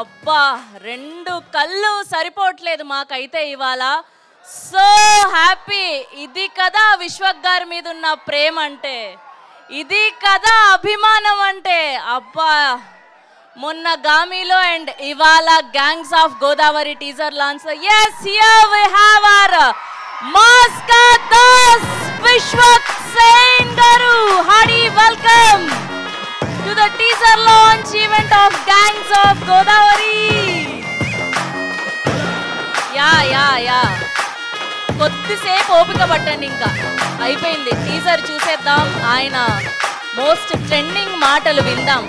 అబ్బా రెండు కళ్ళు సరిపోవట్లేదు మాకైతే ఇవాళ. So happy. ఇది కదా విశ్వక్ గారి మీద ఉన్న ప్రేమ అంటే, ఇది కదా అభిమానం అంటే. అబ్బా మొన్న గామిలో అండ్ ఇవాళ gangs of Godavari teaser launch. yes, here we have our Maska Das Vishwak Sen garu. Hearty welcome to the teaser launch event of Gangs of Godavari. Yeah కొద్దిసేపు ఓపిక పట్టండి, ఇంకా అయిపోయింది. టీజర్ చూసేద్దాం, ఆయన మోస్ట్ ట్రెండింగ్ మాటలు విందాం.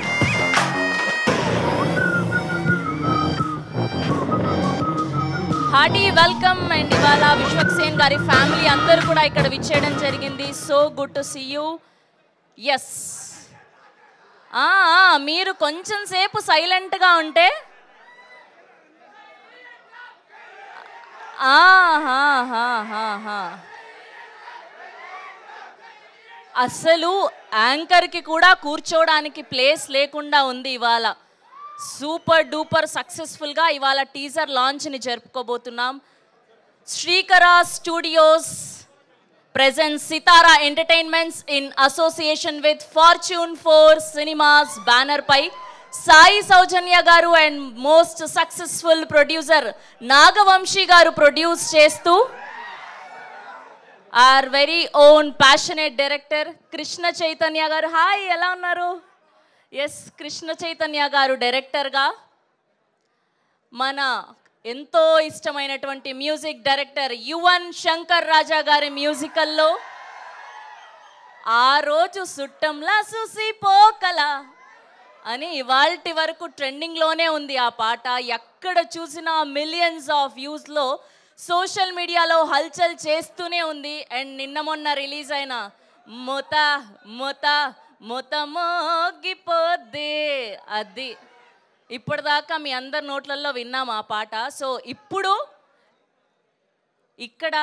హార్టీ వెల్కమ్ అండ్ ఇవాళ విశ్వక్ సేన్ గారి ఫ్యామిలీ అందరూ కూడా ఇక్కడ విచ్చేయడం జరిగింది. So good to see you. Yes, మీరు కొంచెం సేపు సైలెంట్గా ఉంటే అసలు యాంకర్కి కూడా కూర్చోవడానికి ప్లేస్ లేకుండా ఉంది ఇవాళ. సూపర్ డూపర్ సక్సెస్ఫుల్గా ఇవాళ teaser లాంచ్ని జరుపుకోబోతున్నాం. శ్రీకరా studios presents Sitara Entertainments in association with Fortune 4 Cinemas banner పై సాయి సౌజన్య గారు and most successful producer Nagavamsi గారు ప్రొడ్యూస్ చేస్తూ our very own passionate director Krishna Chaitanya గారు. హాయ్, ఎలా ఉన్నారు? ఎస్, కృష్ణ చైతన్య గారు డైరెక్టర్గా మన ఎంతో ఇష్టమైనటువంటి మ్యూజిక్ డైరెక్టర్ యువన్ శంకర్ రాజా గారి మ్యూజికల్లో ఆ రోజు సుట్టంలా చూసి పోకల అని ఇవాల్టి వరకు ట్రెండింగ్లోనే ఉంది ఆ పాట. ఎక్కడ చూసినా మిలియన్స్ ఆఫ్ వ్యూస్లో సోషల్ మీడియాలో హల్చల్ చేస్తూనే ఉంది. అండ్ నిన్న మొన్న రిలీజ్ అయిన మొత మొత మొత మోగిపోద్దే, అది ఇప్పటిదాకా మీ అందరి నోట్లలో విన్నాం ఆ పాట. సో ఇప్పుడు ఇక్కడ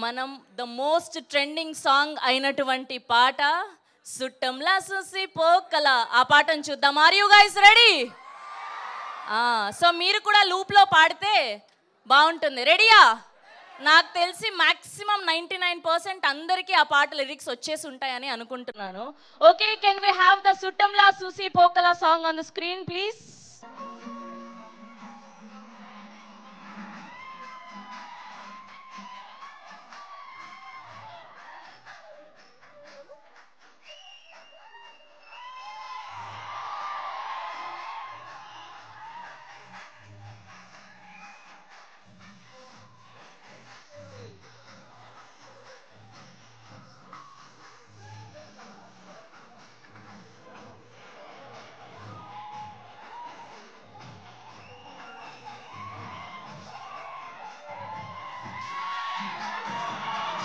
మనం ద మోస్ట్ ట్రెండింగ్ సాంగ్ అయినటువంటి పాట సుట్టంలా చూసి పోకల, ఆ పాటను చూద్దాం. Are you guys ready? So మీరు కూడా లూప్లో పాడితే బాగుంటుంది. రెడీయా? నాకు తెలిసి మ్యాక్సిమం 99% అందరికీ ఆ పాట లిరిక్స్ వచ్చేసి ఉంటాయని అనుకుంటున్నాను. Okay, can we have the సుట్టంలా చూసి పోకల song on the screen please?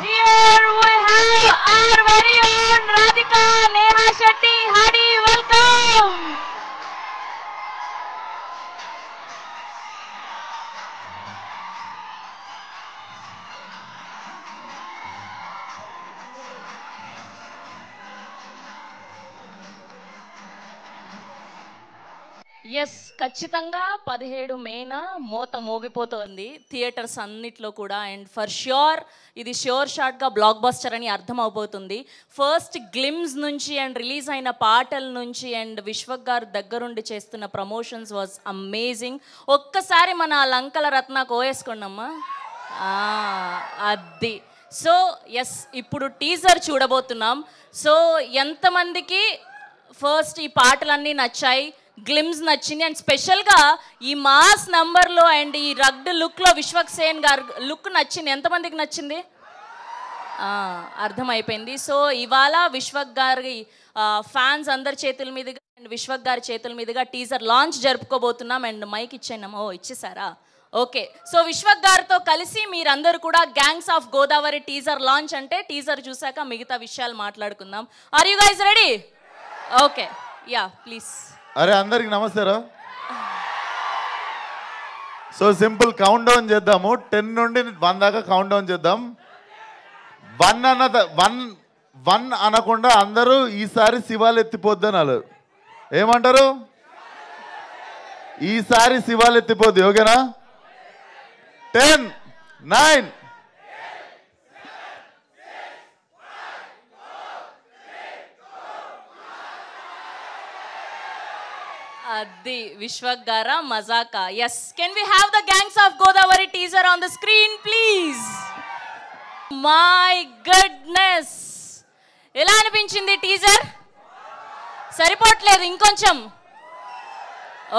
Here we have our very own Radhika Neha Shetty. Hearty welcome. Yes, ఖచ్చితంగా 17 మేన మోత మోగిపోతుంది థియేటర్స్ అన్నిట్లో కూడా. అండ్ ఫర్ ష్యూర్ ఇది ష్యూర్ షాట్గా బ్లాక్ బస్టర్ అని అర్థం అవబోతుంది. ఫస్ట్ గ్లిమ్స్ నుంచి అండ్ రిలీజ్ అయిన పాటల నుంచి అండ్ విశ్వక్ గారు దగ్గరుండి చేస్తున్న ప్రమోషన్స్ వాజ్ అమేజింగ్. ఒక్కసారి మన లంకల రత్న కోయేసుకోండమ్మా, అది. సో ఎస్, ఇప్పుడు టీజర్ చూడబోతున్నాం. సో ఎంతమందికి ఫస్ట్ ఈ పాటలన్నీ నచ్చాయి, గ్లిమ్స్ నచ్చింది, అండ్ స్పెషల్గా ఈ మాస్ నంబర్లో అండ్ ఈ రగ్డ్ లుక్లో విశ్వక్ సేన్ గారు లుక్ నచ్చింది? ఎంతమందికి నచ్చింది? అర్థమైపోయింది. సో ఇవాళ విశ్వక్ గారి ఫ్యాన్స్ అందరి చేతుల మీదుగా అండ్ విశ్వక్ గారి చేతుల మీదుగా టీజర్ లాంచ్ జరుపుకోబోతున్నాం. అండ్ మైక్ ఇచ్చానమ్మా. ఇచ్చేసారా? ఓకే. సో విశ్వక్ గారితో కలిసి మీరందరూ కూడా gangs of Godavari teaser launch అంటే టీజర్ చూసాక మిగతా విషయాలు మాట్లాడుకుందాం. Are you guys ready? Okay, ya please. అరే అందరికి నమస్కారం. సో సింపుల్ కౌంట్ డౌన్ చేద్దాము. 10 నుండి 1 దాకా కౌంట్ డౌన్ చేద్దాం. 1 అనకుండా అందరూ ఈసారి శివాలు ఎత్తిపోద్దనాలు. ఏమంటారు? ఈసారి శివాలు ఎత్తిపోద్ది. ఓకేనా? 10, 9. అది విశ్వక్ గారా మజాకా? Yes, can we have the gangs of Godavari teaser on the screen please? My goodness, ఎలా అనిపించింది టీజర్? సరిపోవట్లేదు, ఇంకొంచెం.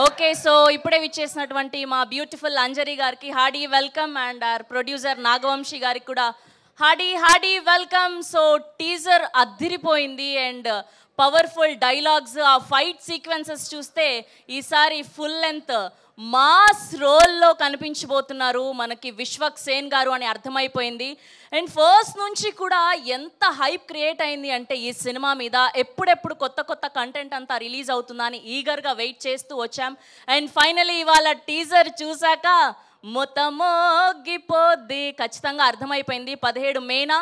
ఓకే, సో ఇప్పుడే విచ్చేసినటువంటి మా బ్యూటిఫుల్ అంజలి గారికి hearty welcome, and our producer Nagavamsi గారికి కూడా హార్డీ వెల్కమ్. సో టీజర్ అద్దిరిపోయింది, అండ్ పవర్ఫుల్ డైలాగ్స్, ఆ ఫైట్ సీక్వెన్సెస్ చూస్తే ఈసారి ఫుల్ లెంత్ మాస్ రోల్లో కనిపించబోతున్నారు మనకి విశ్వక్ సేన్ గారు అని అర్థమైపోయింది. అండ్ ఫస్ట్ నుంచి కూడా ఎంత హైప్ క్రియేట్ అయింది అంటే ఈ సినిమా మీద, ఎప్పుడెప్పుడు కొత్త కొత్త కంటెంట్ అంతా రిలీజ్ అవుతుందా అని ఈగర్గా వెయిట్ చేస్తూ వచ్చాం. అండ్ ఫైనలీ ఇవాళ టీజర్ చూశాక మూత మోగిపోద్ది, ఖచ్చితంగా అర్థమైపోయింది. 17 మేన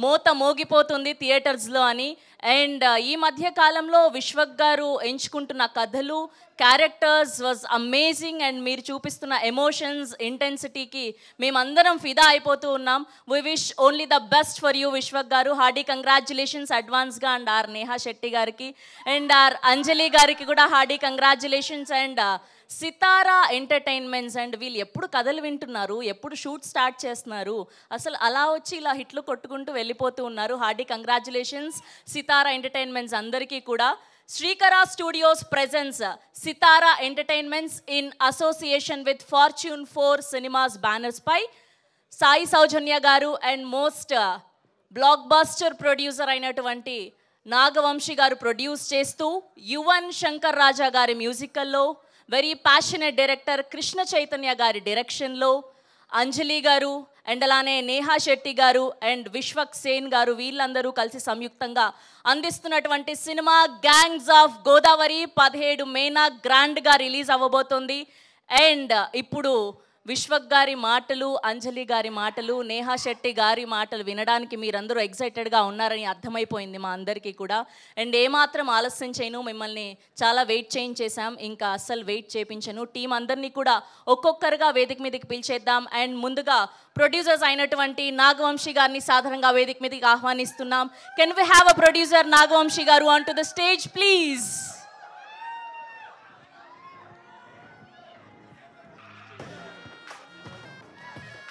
మూత మోగిపోతుంది థియేటర్స్లో అని. అండ్ ఈ మధ్య కాలంలో విశ్వక్ గారు ఎంచుకుంటున్న కథలు, క్యారెక్టర్స్ వాజ్ అమేజింగ్, అండ్ మీరు చూపిస్తున్న ఎమోషన్స్, ఇంటెన్సిటీకి మేమందరం ఫిదా అయిపోతూ ఉన్నాం. We wish only the best for you Vishwak గారు. హార్డీ కంగ్రాచులేషన్స్ అడ్వాన్స్గా. అండ్ ఆర్ నేహా శెట్టి గారికి అండ్ ఆర్ అంజలి గారికి కూడా hearty congratulations. And Sithara entertainments, and వీళ్ళు ఎప్పుడు కథలు వింటున్నారు, ఎప్పుడు షూట్ స్టార్ట్ చేస్తున్నారు, అసలు అలా వచ్చి ఇలా హిట్లు కొట్టుకుంటూ వెళ్ళిపోతూ ఉన్నారు. హార్డీ కంగ్రాచులేషన్స్ సితారా ఎంటర్టైన్మెంట్స్ అందరికీ కూడా. Srikara studios presents Sithara entertainments in association with fortune 4 cinemas banners పై సాయి సౌజన్య గారు and most blockbuster producer అయినటువంటి నాగవంశీ గారు ప్రొడ్యూస్ చేస్తూ, యువన్ శంకర్ రాజా గారి మ్యూజికల్లో, very passionate director Krishna Chaitanya గారి డైరెక్షన్లో అంజలి గారు అండ్ అలానే నేహా శెట్టి గారు అండ్ విశ్వక్ సేన్ గారు వీళ్ళందరూ కలిసి సంయుక్తంగా అందిస్తున్నటువంటి సినిమా గ్యాంగ్స్ ఆఫ్ గోదావరి 17 మేన గ్రాండ్గా రిలీజ్ అవ్వబోతోంది. అండ్ ఇప్పుడు విశ్వక్ గారి మాటలు, అంజలి గారి మాటలు, నేహా శెట్టి గారి మాటలు వినడానికి మీరందరూ ఎక్సైటెడ్గా ఉన్నారని అర్థమైపోయింది మా అందరికీ కూడా. అండ్ ఏమాత్రం ఆలస్యం చేయను, మిమ్మల్ని చాలా వెయిట్ చేయించేసాం, ఇంకా అస్సలు వెయిట్ చేయించను. టీం అందరినీ కూడా ఒక్కొక్కరుగా వేదిక మీదకి పిలిచేద్దాం. అండ్ ముందుగా ప్రొడ్యూసర్స్ అయినటువంటి నాగవంశీ గారిని సాధారణంగా వేదిక మీదకి ఆహ్వానిస్తున్నాం. Can we have a producer Nagavamsi గారు on to the stage please?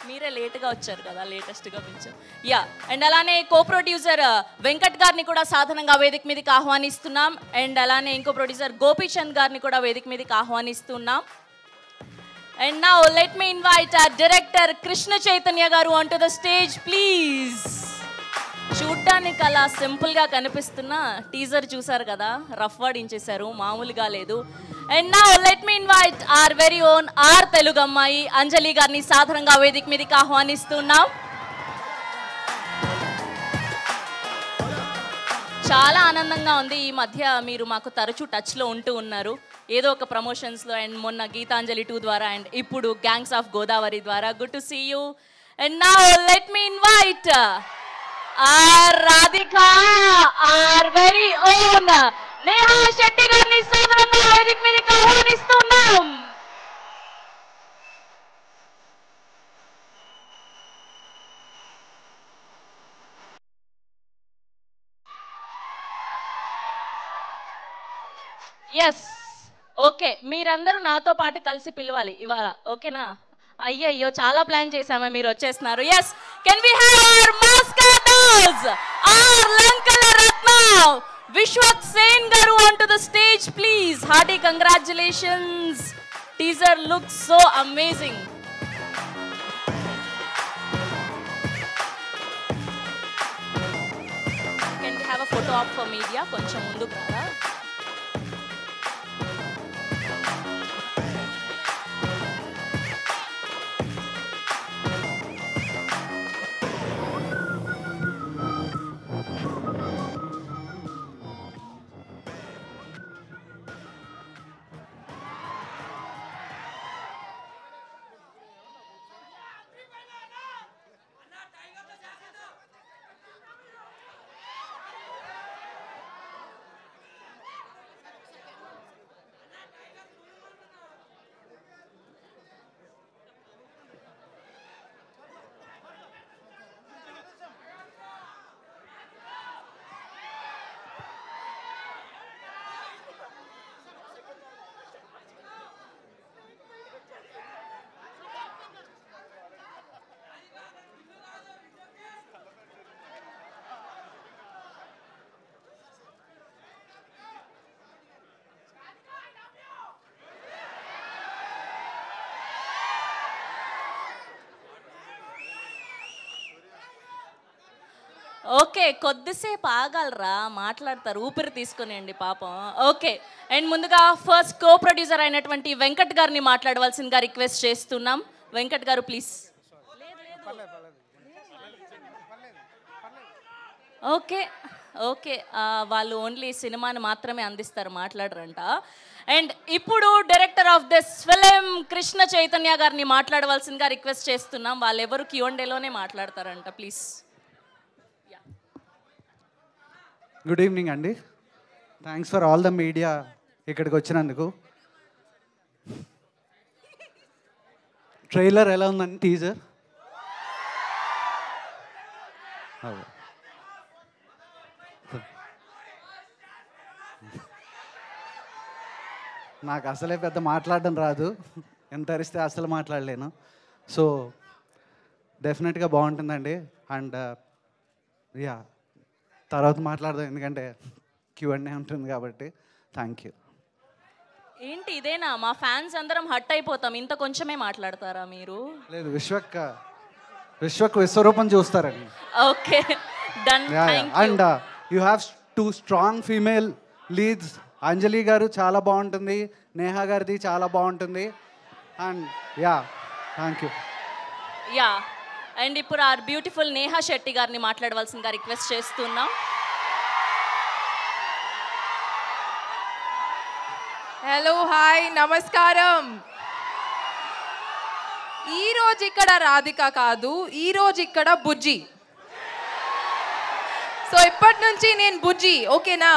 మీరే లేట్గా వచ్చారు కదా, లేటెస్ట్గా పిలిచాం. యా, అండ్ అలానే కో ప్రొడ్యూసర్ వెంకట్ గారిని కూడా సాధారణంగా వేదిక మీదకి ఆహ్వానిస్తున్నాం. అండ్ అలానే ఇంకో ప్రొడ్యూసర్ గోపీచంద్ గారిని కూడా వేదిక మీదకి ఆహ్వానిస్తున్నాం. And now let me invite our director Krishna Chaitanya గారు on to the stage please. చూడ్డానికి అలా సింపుల్గా కనిపిస్తున్న టీజర్ చూసారు కదా, రఫ్ వాడించేశారు, మామూలుగా లేదు. And now let me invite our very own our Telugu అమ్మాయి అంజలి గారిని సాధారణంగా వేదిక మీదకి ఆహ్వానిస్తున్నాం. చాలా ఆనందంగా ఉంది. ఈ మధ్య మీరు మాకు తరచూ టచ్లో ఉంటూ ఉన్నారు, ఏదో ఒక ప్రమోషన్స్లో, అండ్ మొన్న గీతాంజలి 2 ద్వారా, అండ్ ఇప్పుడు గ్యాంగ్స్ ఆఫ్ గోదావరి ద్వారా. Good to see you. And now let me invite our Radhika our very own Neha Shetty గారిని సాధారణంగా వేదిక మీదకి ఆహ్వానిస్తున్నాం. ఎస్, ఓకే, మీరందరూ నాతో పాటు కలిసి పిలవాలి ఇవాళ, ఓకేనా? అయ్యయ్యో, చాలా ప్లాన్ చేసామా, మీరు వచ్చేస్తున్నారు. Yes, can we have our మాస్కటర్స్ ఆర్ లంకల రత్న విశ్వక్ సేన్ గారు on to the stage please. Hearty congratulations, teaser looks so amazing. Can we have a photo op for media? కొంచెం ముందుకు రారా? ఓకే, కొద్దిసేపు ఆగలరా, మాట్లాడతారు, ఊపిరి తీసుకునేయండి పాపం. ఓకే, అండ్ ముందుగా ఫస్ట్ కో ప్రొడ్యూసర్ అయినటువంటి వెంకట్ గారిని మాట్లాడవలసిందిగా రిక్వెస్ట్ చేస్తున్నాం. వెంకట్ గారు ప్లీజ్. ఓకే ఓకే, వాళ్ళు ఓన్లీ సినిమాని మాత్రమే అందిస్తారు, మాట్లాడరంట. అండ్ ఇప్పుడు director of this film Krishna Chaitanya గారిని మాట్లాడవలసిందిగా రిక్వెస్ట్ చేస్తున్నాం. వాళ్ళు ఎవరు Q&Aలోనే మాట్లాడతారంట, ప్లీజ్. గుడ్ ఈవినింగ్ అండి. Thanks for all the media ఇక్కడికి వచ్చినందుకు. ట్రైలర్ ఎలా ఉందండి? టీజర్ నాకు అసలే పెద్ద మాట్లాడడం రాదు, ఎంత అరిస్తే అసలు మాట్లాడలేను. సో డెఫినెట్గా బాగుంటుందండి. అండ్ యా, తర్వాత మాట్లాడదాం ఎందుకంటే Q&A ఉంటుంది కాబట్టి. Thank you. ఏంటి ఇదేనా? మా ఫ్యాన్స్ అందరం హట్ అయిపోతాం, ఇంత కొంచెమే మాట్లాడతారా మీరు? లేదు, విశ్వక్ విశ్వరూపం చూస్తారండి. Okay done. And you have 2 strong female leads. Anjali గారు చాలా బాగుంటుంది, నేహా గారిది చాలా బాగుంటుంది. And ya, thank you. Ya, and ఇప్పుడు ఆ బ్యూటిఫుల్ నేహా శెట్టి గారిని మాట్లాడవలసిందిగా రిక్వెస్ట్ చేస్తున్నాం. హలో, హాయ్, నమస్కారం. ఈరోజు ఇక్కడ రాధిక కాదు, ఈరోజు ఇక్కడ బుజ్జి. సో ఇప్పటి నుంచి నేను బుజ్జి, ఓకేనా?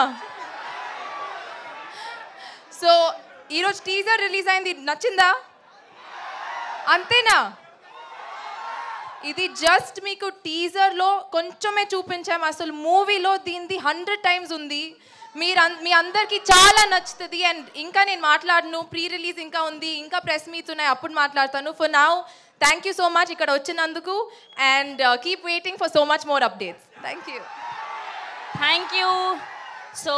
సో ఈరోజు టీజర్ రిలీజ్ అయింది, నచ్చిందా? అంతేనా? ఇది జస్ట్ మీకు టీజర్లో కొంచెమే చూపించాము, అసలు మూవీలో దీనిది 100 టైమ్స్ ఉంది. మీ అందరికీ చాలా నచ్చుతుంది. అండ్ ఇంకా నేను మాట్లాడను, ప్రీ రిలీజ్ ఇంకా ఉంది, ఇంకా ప్రెస్ మీట్స్ ఉన్నాయి, అప్పుడు మాట్లాడతాను. For now thank you so much ఇక్కడ వచ్చినందుకు. And keep waiting for so much more updates. Thank you. Thank you. So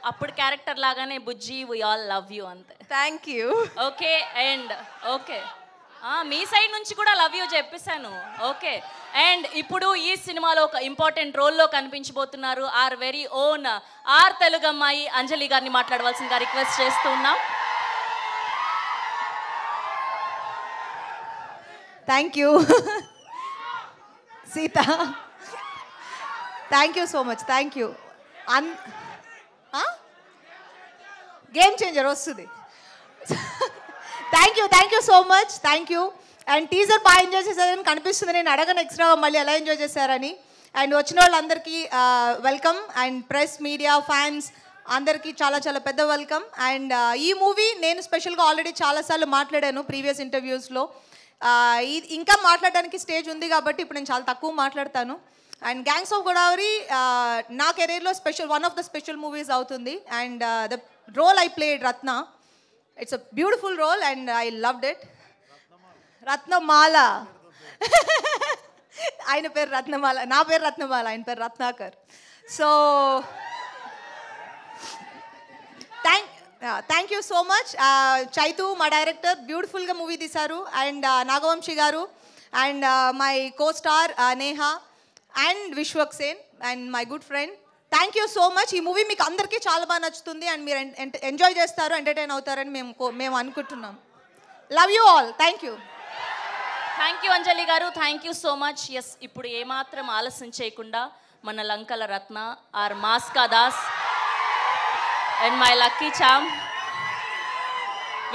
అప్పుడు క్యారెక్టర్ లాగానే Bujji, we all love you అంతే. Thank you. Okay, and okay, మీ సైడ్ నుంచి కూడా లవ్ యూ చెప్పేశాను. ఓకే, అండ్ ఇప్పుడు ఈ సినిమాలో ఒక ఇంపార్టెంట్ రోల్లో కనిపించబోతున్నారు our very own our Telugu అమ్మాయి అంజలి గారిని మాట్లాడవలసిందిగా రిక్వెస్ట్ చేస్తున్నాం. Thank you Seetha, thank you so much. Thank you. Game changer వస్తుంది. Thank you so much. Thank you. And teaser బాగా ఎంజాయ్ చేశారని కనిపిస్తుంది. నేను అడగను ఎక్స్ట్రా మళ్ళీ ఎలా ఎంజాయ్ చేశారని. అండ్ వచ్చిన వాళ్ళందరికీ welcome. And press, media, fans అందరికీ చాలా చాలా పెద్ద వెల్కమ్. అండ్ ఈ మూవీ నేను స్పెషల్గా ఆల్రెడీ చాలాసార్లు మాట్లాడాను ప్రీవియస్ ఇంటర్వ్యూస్లో. ఇంకా మాట్లాడడానికి స్టేజ్ ఉంది కాబట్టి ఇప్పుడు నేను చాలా తక్కువ మాట్లాడతాను. అండ్ గ్యాంగ్స్ ఆఫ్ గోదావరి నా కెరీర్లో one of the special movies అవుతుంది. And the role I played Ratna, it's a beautiful role and I loved it. Ratnamala ఆయన పేరు రత్నమాల, నా పేరు రత్నమాల, ఆయన పేరు Ratnakar. So thank you so much. Chaitu మా డైరెక్టర్ బ్యూటిఫుల్గా మూవీ తీశారు. అండ్ నాగవంశీ గారు and my co star Neha and Vishwak Sen and my good friend. Thank you so much. ఈ మూవీ మీకు అందరికీ చాలా బాగా నచ్చుతుంది అండ్ మీరు ఎంజాయ్ చేస్తారు, ఎంటర్టైన్ అవుతారని మేము అనుకుంటున్నాం. Love you all. Thank you. Thank you Anjali గారు, thank you so much. Yes, ఇప్పుడు ఏమాత్రం ఆలస్యం చేయకుండా మన లంకల రత్న ఆర్ మాస్కా దాస్ and my lucky charm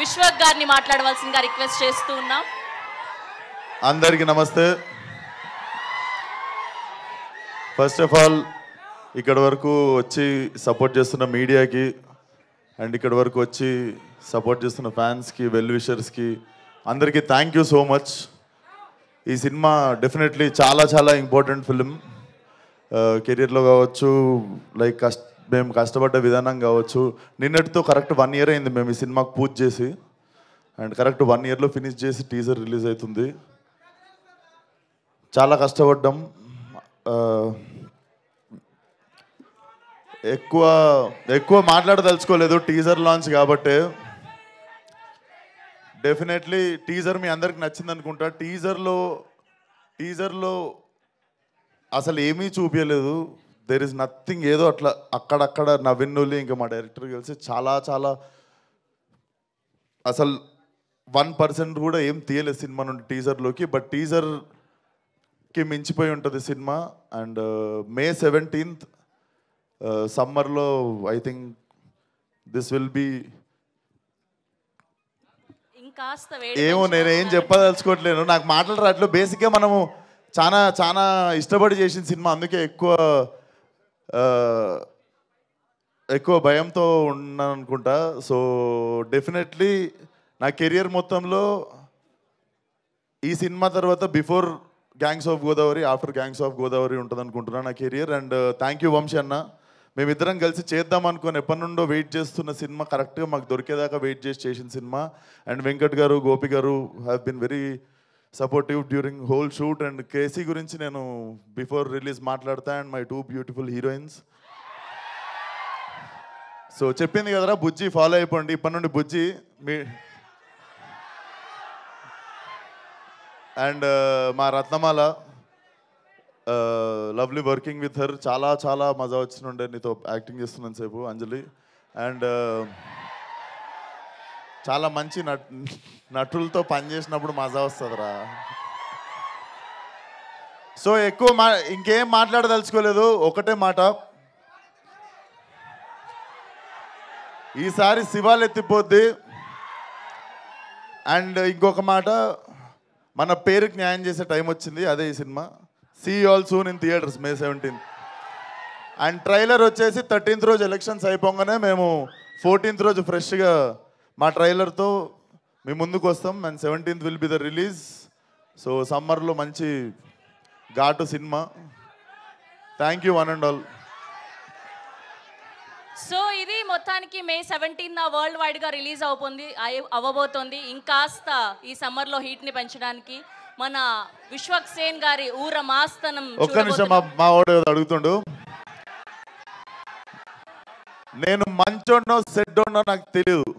Vishwak గారిని మాట్లాడవలసిందిగా రిక్వెస్ట్ చేస్తూ ఉన్నాం. అందరికీ నమస్తే. ఫస్ట్ ఆఫ్ ఆల్ ఇక్కడ వరకు వచ్చి సపోర్ట్ చేస్తున్న మీడియాకి అండ్ ఇక్కడ వరకు వచ్చి సపోర్ట్ చేస్తున్న ఫ్యాన్స్కి, వెల్ విషర్స్కి అందరికీ థ్యాంక్ యూ సో మచ్. ఈ సినిమా డెఫినెట్లీ చాలా చాలా ఇంపార్టెంట్ ఫిలిం. కెరీర్లో కావచ్చు, లైక్ మేము కష్టపడ్డ విధానం కావచ్చు. నిన్నటితో కరెక్ట్ 1 year అయింది మేము ఈ సినిమాకు పూజ చేసి. అండ్ కరెక్ట్ 1 yearలో ఫినిష్ చేసి టీజర్ రిలీజ్ అవుతుంది. చాలా కష్టపడ్డాం. ఎక్కువ మాట్లాడదలుచుకోలేదు టీజర్ లాంచ్ కాబట్టి. డెఫినెట్లీ టీజర్ మీ అందరికి నచ్చింది అనుకుంటా. టీజర్లో అసలు ఏమీ చూపించలేదు. There is nothing. ఏదో అట్లా అక్కడక్కడ నవ్విన్నులి ఇంకా మా డైరెక్టర్ కలిసి చాలా చాలా అసలు 1% కూడా ఏం తీయలేదు సినిమా నుండి టీజర్లోకి. బట్ టీజర్కి మించిపోయి ఉంటుంది సినిమా. అండ్ May 17th సమ్మర్లో I think this will be ఇంకాస్త ఏమో నేనేం చెప్పదలుచుకోవట్లేను, నాకు మాటలు రావట్లేదు. బేసిక్గా మనము చాలా చాలా ఇష్టపడి చేసిన సినిమా, అందుకే ఎక్కువ భయంతో ఉన్నాను అనుకుంటా. సో డెఫినెట్లీ నా కెరియర్ మొత్తంలో ఈ సినిమా తర్వాత before gangs of Godavari, after gangs of Godavari ఉంటుంది అనుకుంటున్నాను నా career. And thank you Vamsi అన్న. మేమిద్దరం కలిసి చేద్దాం అనుకుని ఎప్పటి నుండో వెయిట్ చేస్తున్న సినిమా కరెక్ట్గా మాకు దొరికేదాకా వెయిట్ చేసిన సినిమా. అండ్ వెంకట్ గారు, గోపి గారు have been very supportive during whole shoot. And KC గురించి నేను బిఫోర్ రిలీజ్ మాట్లాడతా. And my 2 beautiful heroines. So చెప్పింది కదరా బుజ్జి, ఫాలో అయిపోండి ఇప్పటి నుండి బుజ్జి మీ. అండ్ మా రత్నమాల, లవ్లీ వర్కింగ్ విత్ హర్. చాలా చాలా మజా వచ్చినుండే నీతో యాక్టింగ్ చేస్తున్నాను సేపు అంజలి. అండ్ చాలా మంచి నటులతో పనిచేసినప్పుడు మజా వస్తుందిరా. సో ఎక్కువ ఇంకేం మాట్లాడదలుచుకోలేదు, ఒకటే మాట. ఈసారి శివాలు ఎత్తిపోద్ది. అండ్ ఇంకొక మాట, మన పేరుకి న్యాయం చేసే టైం వచ్చింది, అదే ఈ cinema. See all soon in theatres May 17th. And trailer వచ్చేసి 13th రోజు ఎలక్షన్స్ అయిపోగానే మేము 14th రోజు ఫ్రెష్గా మా ట్రైలర్తో మీ ముందుకు వస్తాం. And 17th will be the release. So సమ్మర్లో మంచి ఘాటు cinema. Thank you one and all. So ఇది మొత్తానికి May 17th వరల్డ్ వైడ్గా రిలీజ్ అవ్వబోతోంది. ఇంకాస్త ఈ సమ్మర్లో హీట్ని పెంచడానికి మన విశ్వక్ సేన్ గారి ఊర మాస్తనం. ఒక్క నిమిషం, మా వాడు అడుగుతుండు. నేను మంచోడో సెడ్డోనో నాకు తెలియదు,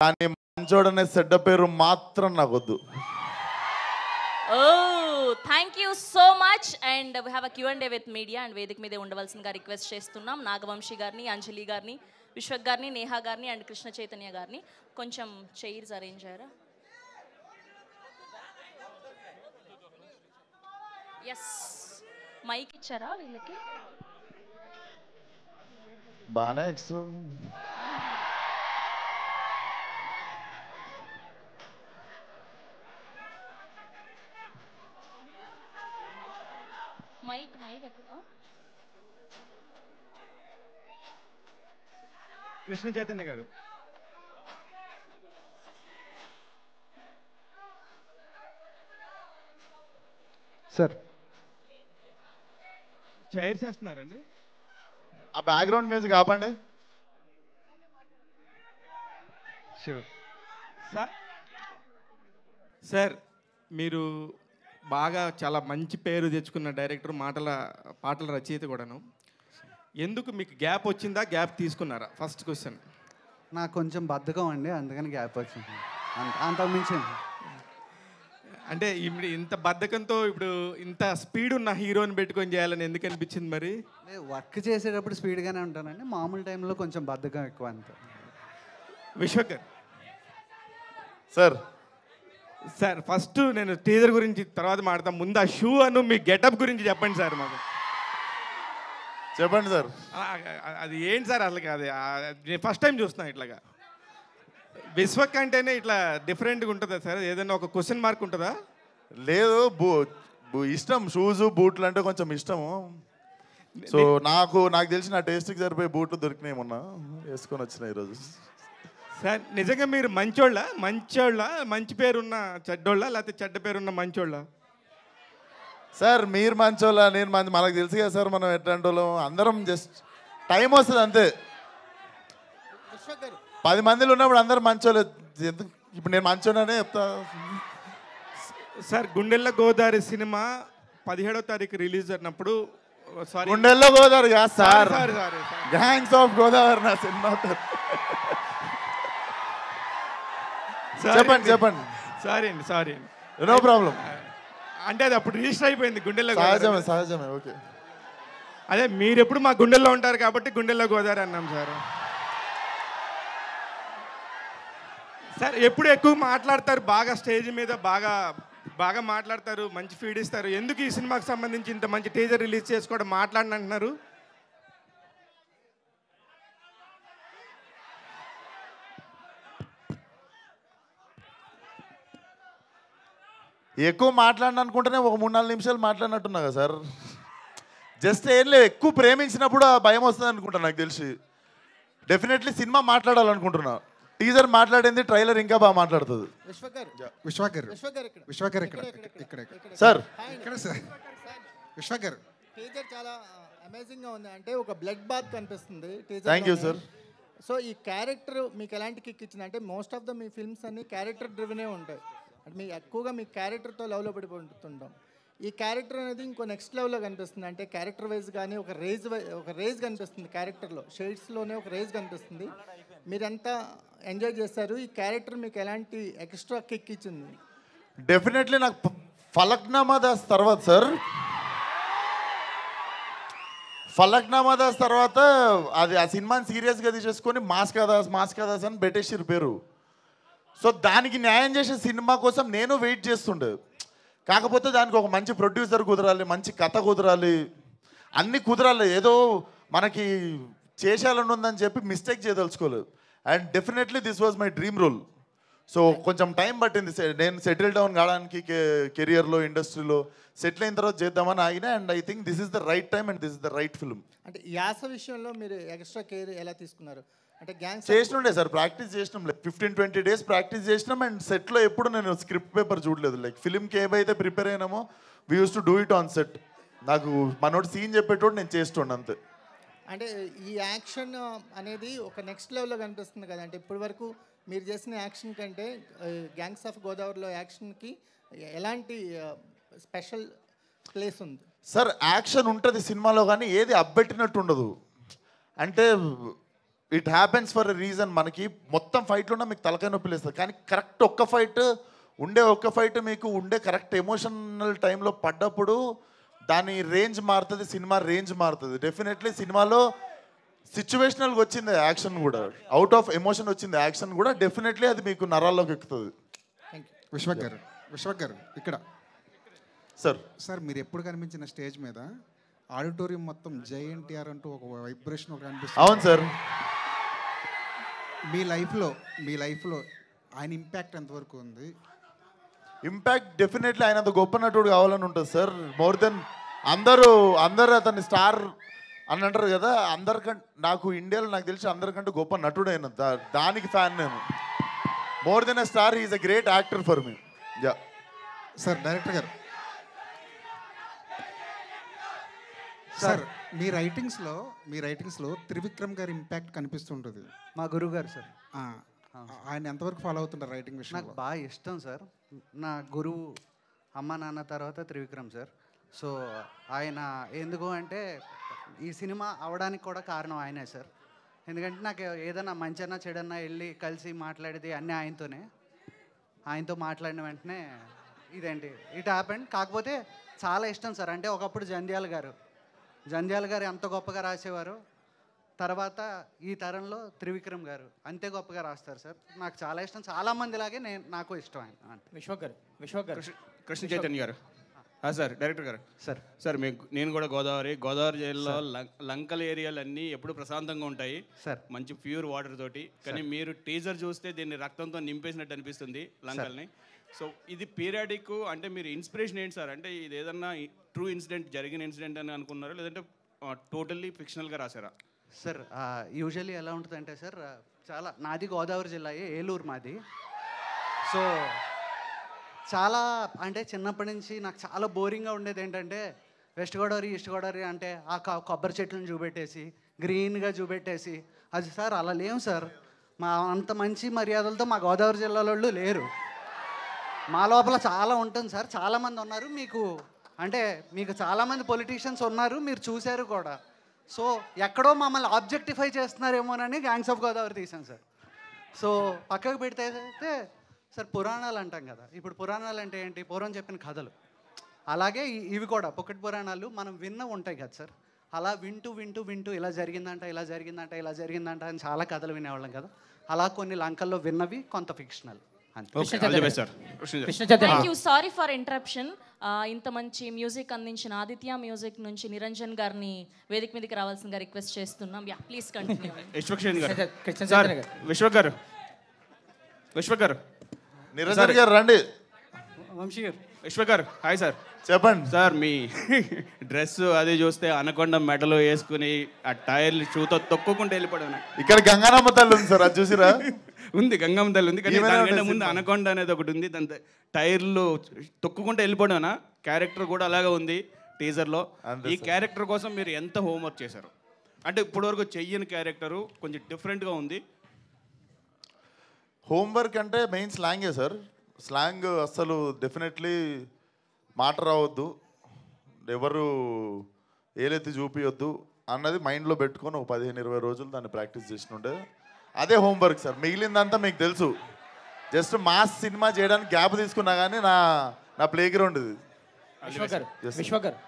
కానీ మంచోడనే సెడ్డ పేరు మాత్రం నాకు వద్దు. Thank you so much. And we have a Q&A with media. And వేదిక మీదే ఉండవలసిందిగా రిక్వెస్ట్ చేస్తున్నాం నాగవంశీ గారిని, అంజలి గారిని, విశ్వక్ గారిని, నేహా గారిని అండ్ కృష్ణ చైతన్య గారిని. కొంచెం చైర్స్ అరేంజ్ అయ్యారా? ఎస్, మైక్ ఇచ్చారా వీళ్ళకి? బాగా మైక్ ఎక్కడ? కృష్ణ చైతన్య గారు. సార్ చైర్స్ వేస్తున్నారండి. ఆ బ్యాక్గ్రౌండ్ మ్యూజిక్ ఆపండి. షూర్ సార్, మీరు బాగా చాలా మంచి పేరు తెచ్చుకున్న డైరెక్టర్, పాటల రచయిత కూడాను. ఎందుకు మీకు గ్యాప్ వచ్చిందా, గ్యాప్ తీసుకున్నారా? First question. నాకు కొంచెం బద్ధకం అండి, అందుకని గ్యాప్ వచ్చింది. అంతకుమించి అంటే ఇప్పుడు ఇంత బద్ధకంతో ఇప్పుడు ఇంత స్పీడ్ ఉన్న హీరోని పెట్టుకొని చేయాలని ఎందుకు అనిపించింది మరి? వర్క్ చేసేటప్పుడు స్పీడ్గానే ఉంటానండి, మామూలు టైంలో కొంచెం బద్ధకం ఎక్కువ అంతే. విశ్వక్ గారు సార్ ఫస్ట్ నేను టీజర్ గురించి తర్వాత మాట్లాడతాం. ముందు ఆ షూ అను మీ గెటప్ గురించి చెప్పండి సార్ మాకు. చెప్పండి సార్. అది ఏంటి సార్ అసలు? అది నేను ఫస్ట్ టైం చూస్తున్నాను ఇట్లాగా. విశ్వక్ అంటేనే ఇట్లా డిఫరెంట్గా ఉంటుందా సార్? ఏదైనా ఒక క్వశ్చన్ మార్క్ ఉంటుందా? లేదు, ఇష్టం షూస్ బూట్లు అంటే కొంచెం ఇష్టము. సో నాకు తెలిసి నా టేస్ట్కి సరిపోయే బూట్లు దొరికినాయి, మొన్న వేసుకొని వచ్చినాయి ఈరోజు. సార్ నిజంగా మీరు మంచోళ్ళ, మంచి పేరున్న చెడ్డోళ్ళ, లేకపోతే చెడ్డ పేరున్న మంచోళ్ళ? సార్ మీరు మంచోళ్ళ, నేను మనకు తెలుసు కదా సార్ మనం ఎట్లాంటి వాళ్ళం. అందరం జస్ట్ టైం వస్తుంది అంతే. 10 మందిలో ఉన్నప్పుడు అందరం మంచోళ్ళే. ఎందుకు ఇప్పుడు నేను మంచోళ్ళనే చెప్తా సార్. గుండెల్లో గోదావరి సినిమా 17వ తారీఖు రిలీజ్ అయినప్పుడు, సారీ గుండెల్లో గోదావరి కాదు sir, sorry gangs of Godavari నా సినిమా. చెప్పండి సారీ అండి నో ప్రాబ్లం. అంటే అది అప్పుడు రిజిస్టర్ అయిపోయింది గుండెల్లో సహజమే గోదావరి. సహజమే ఓకే. అదే మీరు ఎప్పుడు మా గుండెల్లో ఉంటారు కాబట్టి గుండెల్లో గోదావరి అన్నాం సార్. సార్ ఎప్పుడు ఎక్కువ మాట్లాడతారు, బాగా స్టేజ్ మీద బాగా బాగా మాట్లాడతారు, మంచి ఫీడ్ ఇస్తారు. ఎందుకు ఈ సినిమాకి సంబంధించి ఇంత మంచి టీజర్ రిలీజ్ చేసుకోవడం మాట్లాడని అంటున్నారు? ఎక్కువ మాట్లాడిన అనుకుంటేనే ఒక 3-4 నిమిషాలు మాట్లాడినట్టున్నా కదా సార్. జస్ట్ ఏం లేదు, ఎక్కువ ప్రేమించినప్పుడు ఆ భయం వస్తుంది అనుకుంటా నాకు తెలిసి. డెఫినెట్లీ సినిమా మాట్లాడాలనుకుంటున్నా. టీజర్ మాట్లాడింది, ట్రైలర్ ఇంకా బాగా మాట్లాడుతుంది. విశ్వకర్ ఇక్కడ సార్ ఇక్కడ సార్ విశ్వకర్ టీజర్ చాలా అమేజింగ్గా ఉంది. అంటే ఒక బ్లడ్ బాత్ కనిపిస్తుంది teaser. Thank you sir. So ఈ క్యారెక్టర్ మీకు ఎలాంటి కిక్ ఇచ్చింది? అంటే most of the me films అన్ని క్యారెక్టర్ డ్రివెనే ఉంటాయి. అంటే మీ ఎక్కువగా మీ క్యారెక్టర్తో లవ్లో పడిపోతుంటాం. ఈ క్యారెక్టర్ అనేది ఇంకో నెక్స్ట్ లెవెల్లో కనిపిస్తుంది. అంటే క్యారెక్టర్ వైజ్ కానీ ఒక రేజ్ కనిపిస్తుంది క్యారెక్టర్లో, షేడ్స్లోనే ఒక రేజ్ కనిపిస్తుంది. మీరంతా ఎంజాయ్ చేస్తారు. ఈ క్యారెక్టర్ మీకు ఎలాంటి ఎక్స్ట్రా కిక్ ఇచ్చింది? డెఫినెట్లీ నాకు ఫలక్నామా దాస్ తర్వాత సార్, ఫలక్నామా దాస్ తర్వాత అది ఆ సినిమాని సీరియస్గా తీసేసుకొని మాస్కా దాస్ అని పెట్టేసిరు పేరు. సో దానికి న్యాయం చేసే సినిమా కోసం నేను వెయిట్ చేస్తుండే. కాకపోతే దానికి ఒక మంచి ప్రొడ్యూసర్ కుదరాలి, మంచి కథ కుదరాలి, అన్నీ కుదరాలి. ఏదో మనకి చేసేయాలని ఉందని చెప్పి మిస్టేక్ చేయదలుచుకోలేదు. And definitely this was my dream role. So కొంచెం టైం పట్టింది నేను సెటిల్ డౌన్ కావడానికి, కెరియర్లో ఇండస్ట్రీలో సెటిల్ అయిన తర్వాత చేద్దామని ఆగిన. And I think this is the right time and this is the right film. అంటే యాస విషయంలో మీరు ఎక్స్ట్రా కేర్ ఎలా తీసుకున్నారు? అంటే గ్యాంగ్స్ చేసినుండే సార్, ప్రాక్టీస్ చేసినాం. లైక్ 15-20 days ప్రాక్టీస్ చేసినాం. అండ్ సెట్లో ఎప్పుడు నేను స్క్రిప్ట్ పేపర్ చూడలేదు. లైక్ ఫిల్మ్కి ఏవైతే ప్రిపేర్ అయినామో we use to do it on set. నాకు మనోడు సీన్ చెప్పేటోడు నేను చేస్తుండే అంతే. అంటే ఈ యాక్షన్ అనేది ఒక నెక్స్ట్ లెవెల్లో కనిపిస్తుంది కదా. అంటే ఇప్పటి వరకు మీరు చేసిన యాక్షన్ కంటే గ్యాంగ్స్ ఆఫ్ గోదావరిలో యాక్షన్కి ఎలాంటి స్పెషల్ ప్లేస్ ఉంది? సార్ యాక్షన్ ఉంటుంది సినిమాలో, కానీ ఏది అబ్బెట్టినట్టు ఉండదు. అంటే it happens for a reason. మనకి మొత్తం ఫైట్లోనే మీకు తలకాయ నొప్పి లేస్తుంది, కానీ కరెక్ట్ ఒక్క ఫైట్ మీకు ఉండే కరెక్ట్ ఎమోషనల్ టైంలో పడ్డప్పుడు దాని రేంజ్ మారుతుంది, సినిమా రేంజ్ మారుతుంది. డెఫినెట్లీ సినిమాలో సిచ్యువేషనల్గా వచ్చింది యాక్షన్ కూడా, అవుట్ ఆఫ్ ఎమోషన్ వచ్చింది యాక్షన్ కూడా. డెఫినెట్లీ అది మీకు నరాల్లోకి ఎక్కుతుంది. విశ్వకర్ ఇక్కడ సార్ మీరు ఎప్పుడు కనిపించిన స్టేజ్ మీద ఆడిటోరియం మొత్తం JNTR అంటూ ఒక వైబ్రేషన్ ఒక కనిపిస్తుంది. అవును సార్. మీ లైఫ్లో ఆయన ఇంపాక్ట్ ఎంతవరకు ఉంది? ఇంపాక్ట్ డెఫినెట్లీ ఆయన అంత గొప్ప నటుడు కావాలని ఉంటుంది సార్. మోర్ దెన్ అందరూ అతన్ని స్టార్ అని అంటారు కదా, అందరికంటే నాకు ఇండియాలో నాకు తెలిసి అందరికంటే గొప్ప నటుడు అయిన దానికి ఫ్యాన్ నేను. More than a star, is a great actor for me. Yeah sir director గారు, సార్ మీ రైటింగ్స్లో త్రివిక్రమ్ గారి ఇంపాక్ట్ కనిపిస్తుంటుంది. మా గురువు గారు సార్. ఆయన ఎంతవరకు ఫాలో అవుతుంటారు రైటింగ్ విషయం? నాకు బాగా ఇష్టం సార్. నా గురువు అమ్మ నాన్న తర్వాత త్రివిక్రమ్ సార్. సో ఆయన ఎందుకు అంటే ఈ సినిమా అవడానికి కూడా కారణం ఆయనే సార్. ఎందుకంటే నాకు ఏదైనా మంచన్నా చెడన్నా వెళ్ళి కలిసి మాట్లాడేది అన్నీ ఆయనతో మాట్లాడిన వెంటనే ఇదేంటి ఇట్ హ్యాపెండ్. కాకపోతే చాలా ఇష్టం సార్. అంటే ఒకప్పుడు జంధ్యాల గారు ఎంత గొప్పగా రాసేవారు, తర్వాత ఈ తరంలో త్రివిక్రమ్ గారు అంతే గొప్పగా రాస్తారు సార్. నాకు చాలా ఇష్టం, చాలామందిలాగే నాకు ఇష్టం ఆయన. విశ్వకర్ కృష్ణ చైతన్య గారు సార్, డైరెక్టర్ గారు సార్ నేను కూడా గోదావరి జిల్లాలో లంకల ఏరియాలు అన్నీ ఎప్పుడు ప్రశాంతంగా ఉంటాయి సార్, మంచి ప్యూర్ వాటర్ తోటి. కానీ మీరు టీజర్ చూస్తే దీన్ని రక్తంతో నింపేసినట్టు అనిపిస్తుంది లంకల్ని. సో ఇది పీరియాడిక్ అంటే మీరు ఇన్స్పిరేషన్ ఏంటి సార్? అంటే ఇది ఏదన్నా ట్రూ ఇన్సిడెంట్ జరిగిన ఇన్సిడెంట్ అని అనుకున్నారా, లేదంటే టోటల్లీ ఫిక్షనల్గా రాశారా? సార్ యూజువల్లీ ఎలా ఉంటుందంటే సార్, చాలా నాది గోదావరి జిల్లా, ఏలూరు మాది. సో చాలా అంటే చిన్నప్పటి నుంచి నాకు చాలా బోరింగ్గా ఉండేది ఏంటంటే వెస్ట్ గోదావరి ఈస్ట్ గోదావరి అంటే ఆ కొబ్బరి చెట్లను చూపెట్టేసి గ్రీన్గా చూపెట్టేసి అది సార్ అలా లేవు సార్. మా అంత మంచి మర్యాదలతో మా గోదావరి జిల్లాలో లేరు. మా లోపల చాలా ఉంటుంది సార్. చాలామంది ఉన్నారు, మీకు చాలామంది పొలిటీషియన్స్ ఉన్నారు, మీరు చూశారు కూడా. సో ఎక్కడో మమ్మల్ని ఆబ్జెక్టిఫై చేస్తున్నారేమోనని గ్యాంగ్స్ ఆఫ్ గోదావరి తీసాను సార్. సో పక్కకు పెడితే సార్ పురాణాలు అంటాం కదా. ఇప్పుడు పురాణాలు అంటే ఏంటి? పూర్వం చెప్పిన కథలు. అలాగే ఇవి కూడా పొక్కటి పురాణాలు మనం విన్న ఉంటాయి కదా సార్, అలా వింటూ వింటూ వింటూ ఇలా జరిగిందంట ఇలా జరిగిందంట ఇలా జరిగిందంట అని చాలా కథలు వినేవాళ్ళం కదా, అలా కొన్ని లంకల్లో విన్నవి కొంత ఫిక్షనల్ అంతే. Thank you. Sorry for interruption. ఇంత మంచి మ్యూజిక్ అందించిన ఆదిత్య మ్యూజిక్ నుంచి నిరంజన్ గారిని వేదిక మీదకి రావాల్సిందిగా రిక్వెస్ట్ చేస్తున్నాం. Yeah please continue. విశ్వక్ గారు నిరంజన్ గారు రండి. వంశీ గారు. విశ్వక్ గారు హాయ్ సార్. చెప్పండి సార్. మీ డ్రెస్ అది చూస్తే అనకొండ మెడలో వేసుకుని ఆ టైర్లు షూతో తొక్కుకుంటూ వెళ్ళిపోయాను. ఇక్కడ గంగానమ్మ తల్లి ఉంది సార్, అది చూసిరా? ఉంది, గంగమ్మ తల్లి ఉంది, కానీ దానికంటే ముందు అనకొండ అనేది ఒకటి ఉంది. దాని టైర్లు తొక్కుకుంటూ వెళ్ళిపోయానా క్యారెక్టర్ కూడా అలాగే ఉంది టీజర్లో. ఈ క్యారెక్టర్ కోసం మీరు ఎంత హోంవర్క్ చేశారు? అంటే ఇప్పటివరకు చెయ్యని క్యారెక్టరు కొంచెం డిఫరెంట్గా ఉంది. హోంవర్క్ అంటే మెయిన్ స్లాంగే సార్. స్లాంగ్ అస్సలు డెఫినెట్లీ మాట రావద్దు, ఎవరు ఏలెత్తి చూపించొద్దు అన్నది మైండ్లో పెట్టుకొని ఒక 15-20 రోజులు దాన్ని ప్రాక్టీస్ చేసినుండే. అదే హోంవర్క్ సార్. మిగిలిందంతా మీకు తెలుసు. జస్ట్ మాస్ సినిమా చేయడానికి గ్యాప్ తీసుకున్నా కానీ నా ప్లే గ్రౌండ్ ఇది. విశ్వక్ గారు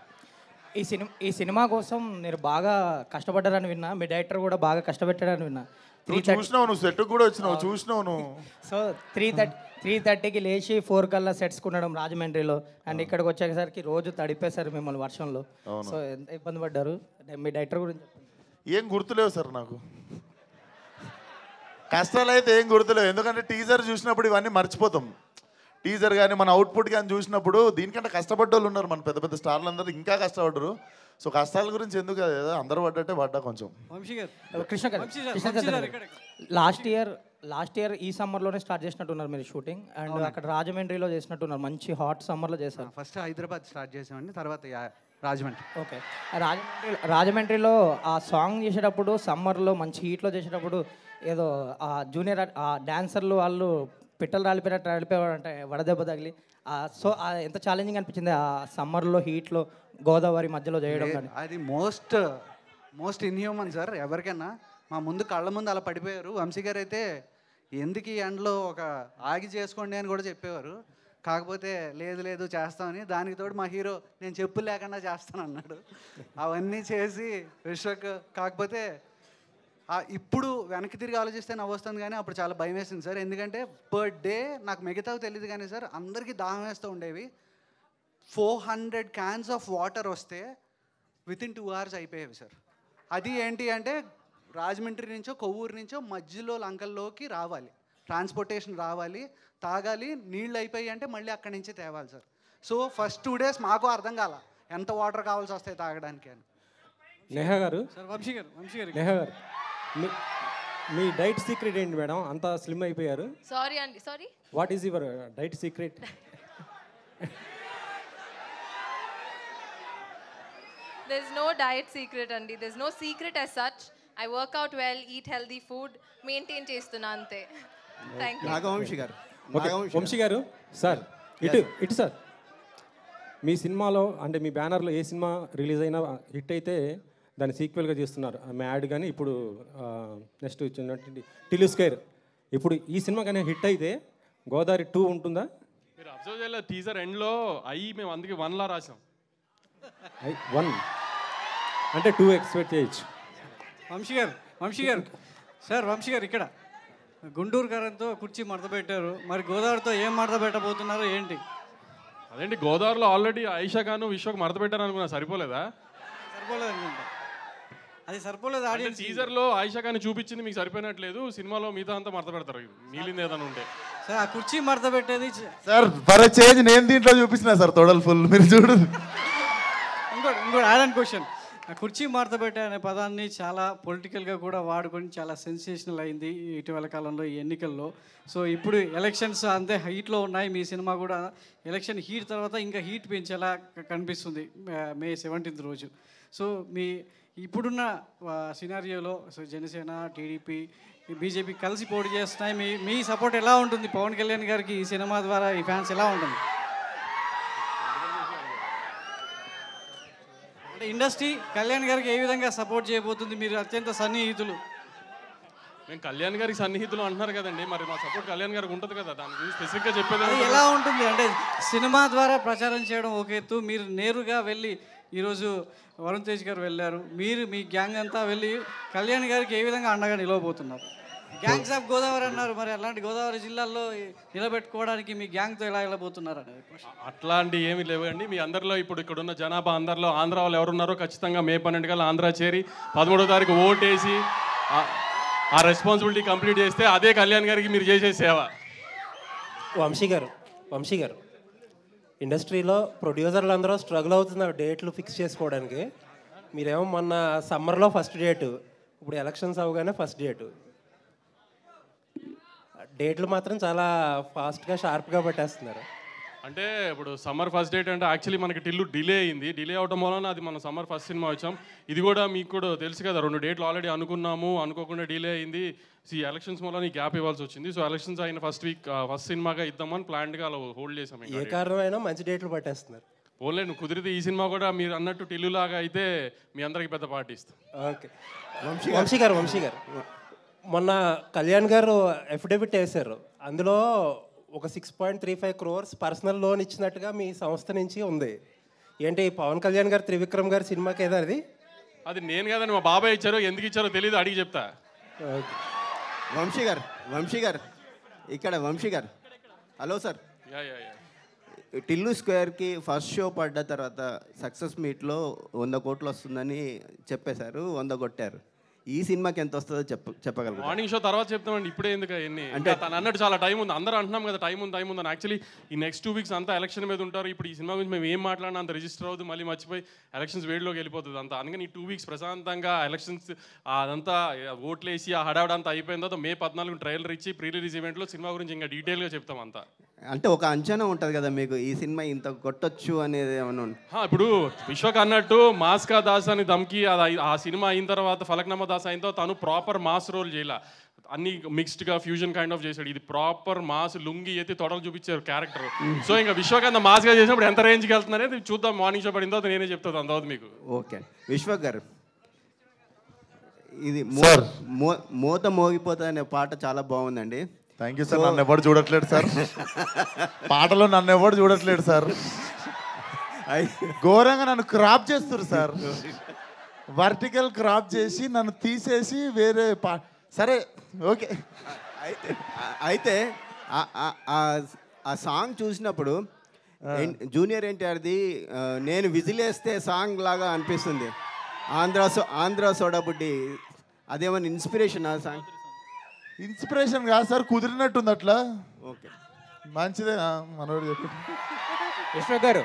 ఈ సినిమా కోసం మీరు బాగా కష్టపడ్డారని విన్నా, మీ డైరెక్టర్ కూడా బాగా కష్టపెట్టారని విన్నా. చూసినావు నువ్వు, సెట్ కూడా వచ్చినావు, చూసినావు నువ్వు. సో 3:30కి లేచి 4 కల్లా సెట్స్ కొనడం రాజమండ్రిలో, అండ్ ఇక్కడికి వచ్చేసరికి రోజు తడిపేశారు మిమ్మల్ని వర్షంలో. సో ఎంత ఇబ్బంది పడ్డారు? మీ డైరెక్టర్ గురించి ఏం గుర్తులేవు సార్ నాకు. కష్టాలు అయితే ఏం గుర్తులేవు, ఎందుకంటే టీజర్ చూసినప్పుడు ఇవన్నీ మర్చిపోతాం. టీజర్ కానీ మన అవుట్పుట్ కానీ చూసినప్పుడు దీనికంటే కష్టపడ్డ వాళ్ళు ఉన్నారు, మన పెద్ద పెద్ద స్టార్లు అందరూ ఇంకా కష్టపడ్డరు. సో కష్టాల గురించి ఎందుకు కదా, అందరూ పడ్డట్టే పడ్డా కొంచెం. లాస్ట్ ఇయర్ ఈ సమ్మర్లోనే స్టార్ట్ చేసినట్టున్నారు మీరు షూటింగ్, అండ్ అక్కడ రాజమండ్రిలో చేసినట్టున్నారు. మంచి హాట్ సమ్మర్లో చేశారు. ఫస్ట్ హైదరాబాద్ స్టార్ట్ చేసామండి, తర్వాత రాజమండ్రి. ఓకే. రాజమండ్రిలో ఆ సాంగ్ చేసేటప్పుడు సమ్మర్లో మంచి హీట్లో చేసేటప్పుడు ఏదో ఆ జూనియర్ డాన్సర్లు వాళ్ళు పిట్టలు రాలిపోయారు అంటే వడదెబ్బ తగిలి. సో ఎంత ఛాలెంజింగ్ అనిపించింది ఆ సమ్మర్లో హీట్లో గోదావరి మధ్యలో చేయడం? కానీ అది మోస్ట్ ఇన్హ్యూమన్ సార్. ఎవరికైనా మా ముందు కళ్ళ ముందు అలా పడిపోయారు. వంశీ గారు అయితే ఎందుకు ఈ ఎండలో ఒక ఆగి చేసుకోండి అని కూడా చెప్పేవారు. కాకపోతే లేదు చేస్తామని, దానికి తోడు మా హీరో నేను చెప్పులు లేకుండా చేస్తాను అన్నాడు. అవన్నీ చేసి విశ్వక్. కాకపోతే ఇప్పుడు వెనక్కి తిరిగి ఆలోచిస్తే నవ్వొస్తుంది, కానీ అప్పుడు చాలా భయం వేసింది సార్. ఎందుకంటే పర్ డే నాకు మిగతావి తెలియదు కానీ సార్ అందరికీ దాహం వేస్తూ ఉండేవి. 400 cans ఆఫ్ వాటర్ వస్తే వితిన్ 2 hours అయిపోయేవి సార్. అది ఏంటి అంటే రాజమండ్రి నుంచో కొవ్వూరు నుంచో మధ్యలో లంకల్లోకి రావాలి, ట్రాన్స్పోర్టేషన్ రావాలి, తాగాలి, నీళ్ళు అయిపోయి అంటే మళ్ళీ అక్కడి నుంచి తేవాలి సార్. సో ఫస్ట్ 2 days మాకు అర్థం కాల ఎంత వాటర్ కావాల్సి వస్తాయి తాగడానికి అని. నేహా గారు, వంశీ గారు నేహా గారు మీ డైట్ సీక్రెట్ ఏంటి మేడం? అంత స్లిమ్ అయిపోయారు. Sorry what is your diet secret? there's no diet secret అండి. there's no secret as such. I work out well, eat healthy food, maintain చేస్తున్నా అంతే. Thank you. వంశీ గారు సార్, ఇటు సార్, మీ సినిమాలో అంటే మీ బ్యానర్లో ఏ సినిమా రిలీజ్ అయినా హిట్ అయితే దాన్ని సీక్వెల్గా చేస్తున్నారు. మ్యాడ్ కానీ ఇప్పుడు నెక్స్ట్ వచ్చినటువంటి టిలు స్క్వేర్. ఇప్పుడు ఈ సినిమా కానీ హిట్ అయితే గోదావరి 2 ఉంటుందా? మీరు అబ్జర్వ్ చేయలేదు, టీజర్ ఎండ్లో మేము అందుకే 1లా రాసాం. 1 అంటే 2 ఎక్స్పెక్ట్ చేయొచ్చు. వంశీ గారు సార్, వంశీ గారు ఇక్కడ గుంటూరు గారంతో కుర్చీ మడత పెట్టారు, మరి గోదావరితో ఏం మడత పెట్టబోతున్నారు ఏంటి? అదేంటి, గోదావరిలో ఆల్రెడీ ఆయిషా గాను విశ్వకు మడత పెట్టారు అనుకున్నా, సరిపోలేదా? సరిపోలేదు అనుకుంటా, అది సరిపోలేదు. ఆడియన్స్ టీజర్లో ఆయిషా గాని చూపించింది మీకు సరిపోయినట్లేదు, సినిమాలో మిగతా అంతా మడత పెడతారు మిగిలింది ఏదైనా ఉంటే. సార్ ఆ కుర్చీ మడత పెట్టేది సార్ ఫర్ చేంజ్ నేను దీంట్లో చూపించిన సార్ తోడల్ ఫుల్, మీరు చూడు. ఇంకోటి యాడ్ క్వశ్చన్, కుర్చీ మడత పెట్టే అనే పదాన్ని చాలా పొలిటికల్గా కూడా వాడుకొని చాలా సెన్సేషనల్ అయింది ఇటీవల కాలంలో ఈ ఎన్నికల్లో. సో ఇప్పుడు ఎలక్షన్స్ అంతే హీట్లో ఉన్నాయి, మీ సినిమా కూడా ఎలక్షన్ హీట్ తర్వాత ఇంకా హీట్ పెంచేలా కనిపిస్తుంది May 17th రోజు. సో మీ ఇప్పుడున్న సినారియోలో సో జనసేన, టీడీపీ, బీజేపీ కలిసి పోటీ చేస్తున్నాయి. మీ సపోర్ట్ ఎలా ఉంటుంది పవన్ కళ్యాణ్ గారికి ఈ సినిమా ద్వారా? ఈ ఫ్యాన్స్ ఎలా ఉంటుంది? అంటే ఇండస్ట్రీ కళ్యాణ్ గారికి ఏ విధంగా సపోర్ట్ చేయబోతుంది? మీరు అత్యంత సన్నిహితులు. మేము కళ్యాణ్ గారికి సన్నిహితులు అంటున్నారు కదండి, మరి మా సపోర్ట్ కళ్యాణ్ గారికి ఉంటుంది కదా, దాని గురించి స్పెసిఫిక్గా చెప్పేది అది ఎలా ఉంటుంది అంటే సినిమా ద్వారా ప్రచారం చేయడం ఒక ఎత్తు, మీరు నేరుగా వెళ్ళి ఈరోజు వరుణ్ తేజ్ గారు వెళ్ళారు, మీరు మీ గ్యాంగ్ అంతా వెళ్ళి కళ్యాణ్ గారికి ఏ విధంగా అండగా నిలవబోతున్నారు? గ్యాంగ్స్ ఆఫ్ గోదావరి అన్నారు, మరి అలాంటి గోదావరి జిల్లాల్లో నిలబెట్టుకోవడానికి మీ గ్యాంగ్తో ఎలా వెళ్ళబోతున్నారు అనేది question. అట్లాంటి ఏమీ లేవండి. మీ అందరిలో ఇప్పుడు ఇక్కడ ఉన్న జనాభా అందరిలో ఆంధ్ర వాళ్ళు ఎవరున్నారో ఖచ్చితంగా మే 12 కల్లా ఆంధ్ర చేరి 13వ తారీఖు ఓటేసి ఆ రెస్పాన్సిబిలిటీ కంప్లీట్ చేస్తే అదే కళ్యాణ్ గారికి మీరు చేసే సేవ. వంశీ గారు ఇండస్ట్రీలో ప్రొడ్యూసర్లు అందరూ స్ట్రగుల్ అవుతున్నారు డేట్లు ఫిక్స్ చేసుకోవడానికి. మీరేమో మొన్న సమ్మర్లో ఫస్ట్ డేటు, ఇప్పుడు ఎలక్షన్స్ అవగానే ఫస్ట్ డేట్లు మాత్రం చాలా ఫాస్ట్గా షార్ప్గా పట్టేస్తున్నారు. అంటే ఇప్పుడు సమ్మర్ ఫస్ట్ డేట్ అంటే యాక్చువల్లీ మనకి టిల్లు డిలే అయింది. డిలే అవడం వలన అది మనం సమ్మర్ ఫస్ట్ సినిమా వచ్చాం. ఇది కూడా మీకు కూడా తెలుసు కదా, 2 డేట్లు ఆల్రెడీ అనుకున్నాము, అనుకోకుండా డిలే అయింది. ఈ ఎలక్షన్స్ వల్ల ఈ గ్యాప్ ఇవ్వాల్సి వచ్చింది. సో ఎలక్షన్స్ అయిన ఫస్ట్ సినిమాగా ఇద్దామని ప్లాన్డ్గా అలా హోల్డ్ చేసాం. ఏ కారణమైనా మంచి డేట్లు పట్టేస్తున్నారు. ఓన్లీ నువ్వు కుదిరితే ఈ సినిమా కూడా మీరు అన్నట్టు టిల్లు లాగా అయితే మీ అందరికి పెద్ద పార్టీ ఇస్తాం. ఓకే. వంశీ గారు మొన్న కళ్యాణ్ గారు అఫిడవిట్ వేశారు, అందులో ఒక 6.35 crores పర్సనల్ లోన్ ఇచ్చినట్టుగా మీ సంస్థ నుంచి ఉంది. ఏంటి పవన్ కళ్యాణ్ గారు త్రివిక్రమ్ గారి సినిమాకి ఏదో అది నేను కదండి, మా బాబాయ్ ఇచ్చారో ఎందుకు ఇచ్చారో తెలియదు, అడిగి చెప్తా. వంశీ గారు ఇక్కడ వంశీ గారు hello sir. Yeah yeah yeah Tillu స్క్వేర్కి ఫస్ట్ షో పడ్డ తర్వాత సక్సెస్ మీట్లో 100 కోట్లు వస్తుందని చెప్పేశారు, 100 కొట్టారు. ఈ సినిమాకి ఎంత వస్తుందో చెప్పగలరు? మార్నింగ్ షో తర్వాత చెప్తామండి, ఇప్పుడే ఎందుకు ఎన్ని అంటే తను అన్నట్టు చాలా టైం ఉంది. అందరూ అంటున్నాం కదా టైం ఉంది అని. యాక్చువల్లీ ఈ నెక్స్ట్ 2 weeks అంతా ఎలక్షన్ మీద ఉంటారు. ఇప్పుడు ఈ సినిమా గురించి మేము ఏం మాట్లాడినా అంత రిజిస్టర్ అవుతుంది, మళ్ళీ మర్చిపోయి ఎలక్షన్స్ వేడిలోకి వెళ్ళిపోతుంది అంతా. అందుకని ఈ 2 weeks ప్రశాంతంగా ఎలక్షన్స్ అదంతా ఓట్లేసి ఆ హడావుడంతా అయిపోయిన తర్వాత మే 14 ట్రైలర్ ఇచ్చి ప్రీ రిలీజ్ ఈవెంట్లో సినిమా గురించి ఇంకా డీటెయిల్గా చెప్తాం అంతా. అంటే ఒక అంచనా ఉంటుంది కదా మీకు, ఈ సినిమా ఇంత కొట్టొచ్చు అనేది ఏమన్నా? ఇప్పుడు విశ్వక్ అన్నట్టు మాస్కా దాస్ అని దమ్కి ఆ సినిమా అయిన తర్వాత ఫలక్నామా దాస్ అయిన తర్వాత తను ప్రాపర్ మాస్ రోల్ చేయాల, అన్ని మిక్స్డ్గా ఫ్యూజన్ కైండ్ ఆఫ్ చేశాడు. ఇది ప్రాపర్ మాస్ లుంగి అయితే తొడలు చూపించారు క్యారెక్టర్. సో ఇంకా విశ్వక్ అంత మాస్గా చేసినప్పుడు ఎంత రేంజ్కి వెళ్తున్నారనేది చూద్దాం. మార్నింగ్ షో పడిన తర్వాత నేనే చెప్తాను అంత మీకు. ఓకే విశ్వక్ గారు, ఇది మోత మోగిపోతా అనే పాట చాలా బాగుందండి. Thank you sir. నన్ను ఎవరు చూడట్లేదు సార్, పాటలో నన్ను ఎవరు చూడట్లేదు సార్. ఘోరంగా నన్ను క్రాప్ చేస్తారు సార్, వర్టికల్ క్రాప్ చేసి నన్ను తీసేసి వేరే సరే ఓకే. అయితే ఆ సాంగ్ చూసినప్పుడు జూనియర్ ఎన్టీఆర్ది నేను విజిలేస్తే సాంగ్ లాగా అనిపిస్తుంది. ఆంధ్ర సోడా బుడ్డి అదేమన్నా ఇన్స్పిరేషన్? ఆ సాంగ్ ఇన్స్పిరేషన్ కాదు సార్, కుదిరినట్టుంది అట్లా. ఓకే మంచిదే మనోడు చెప్పి. విశ్వక్ గారు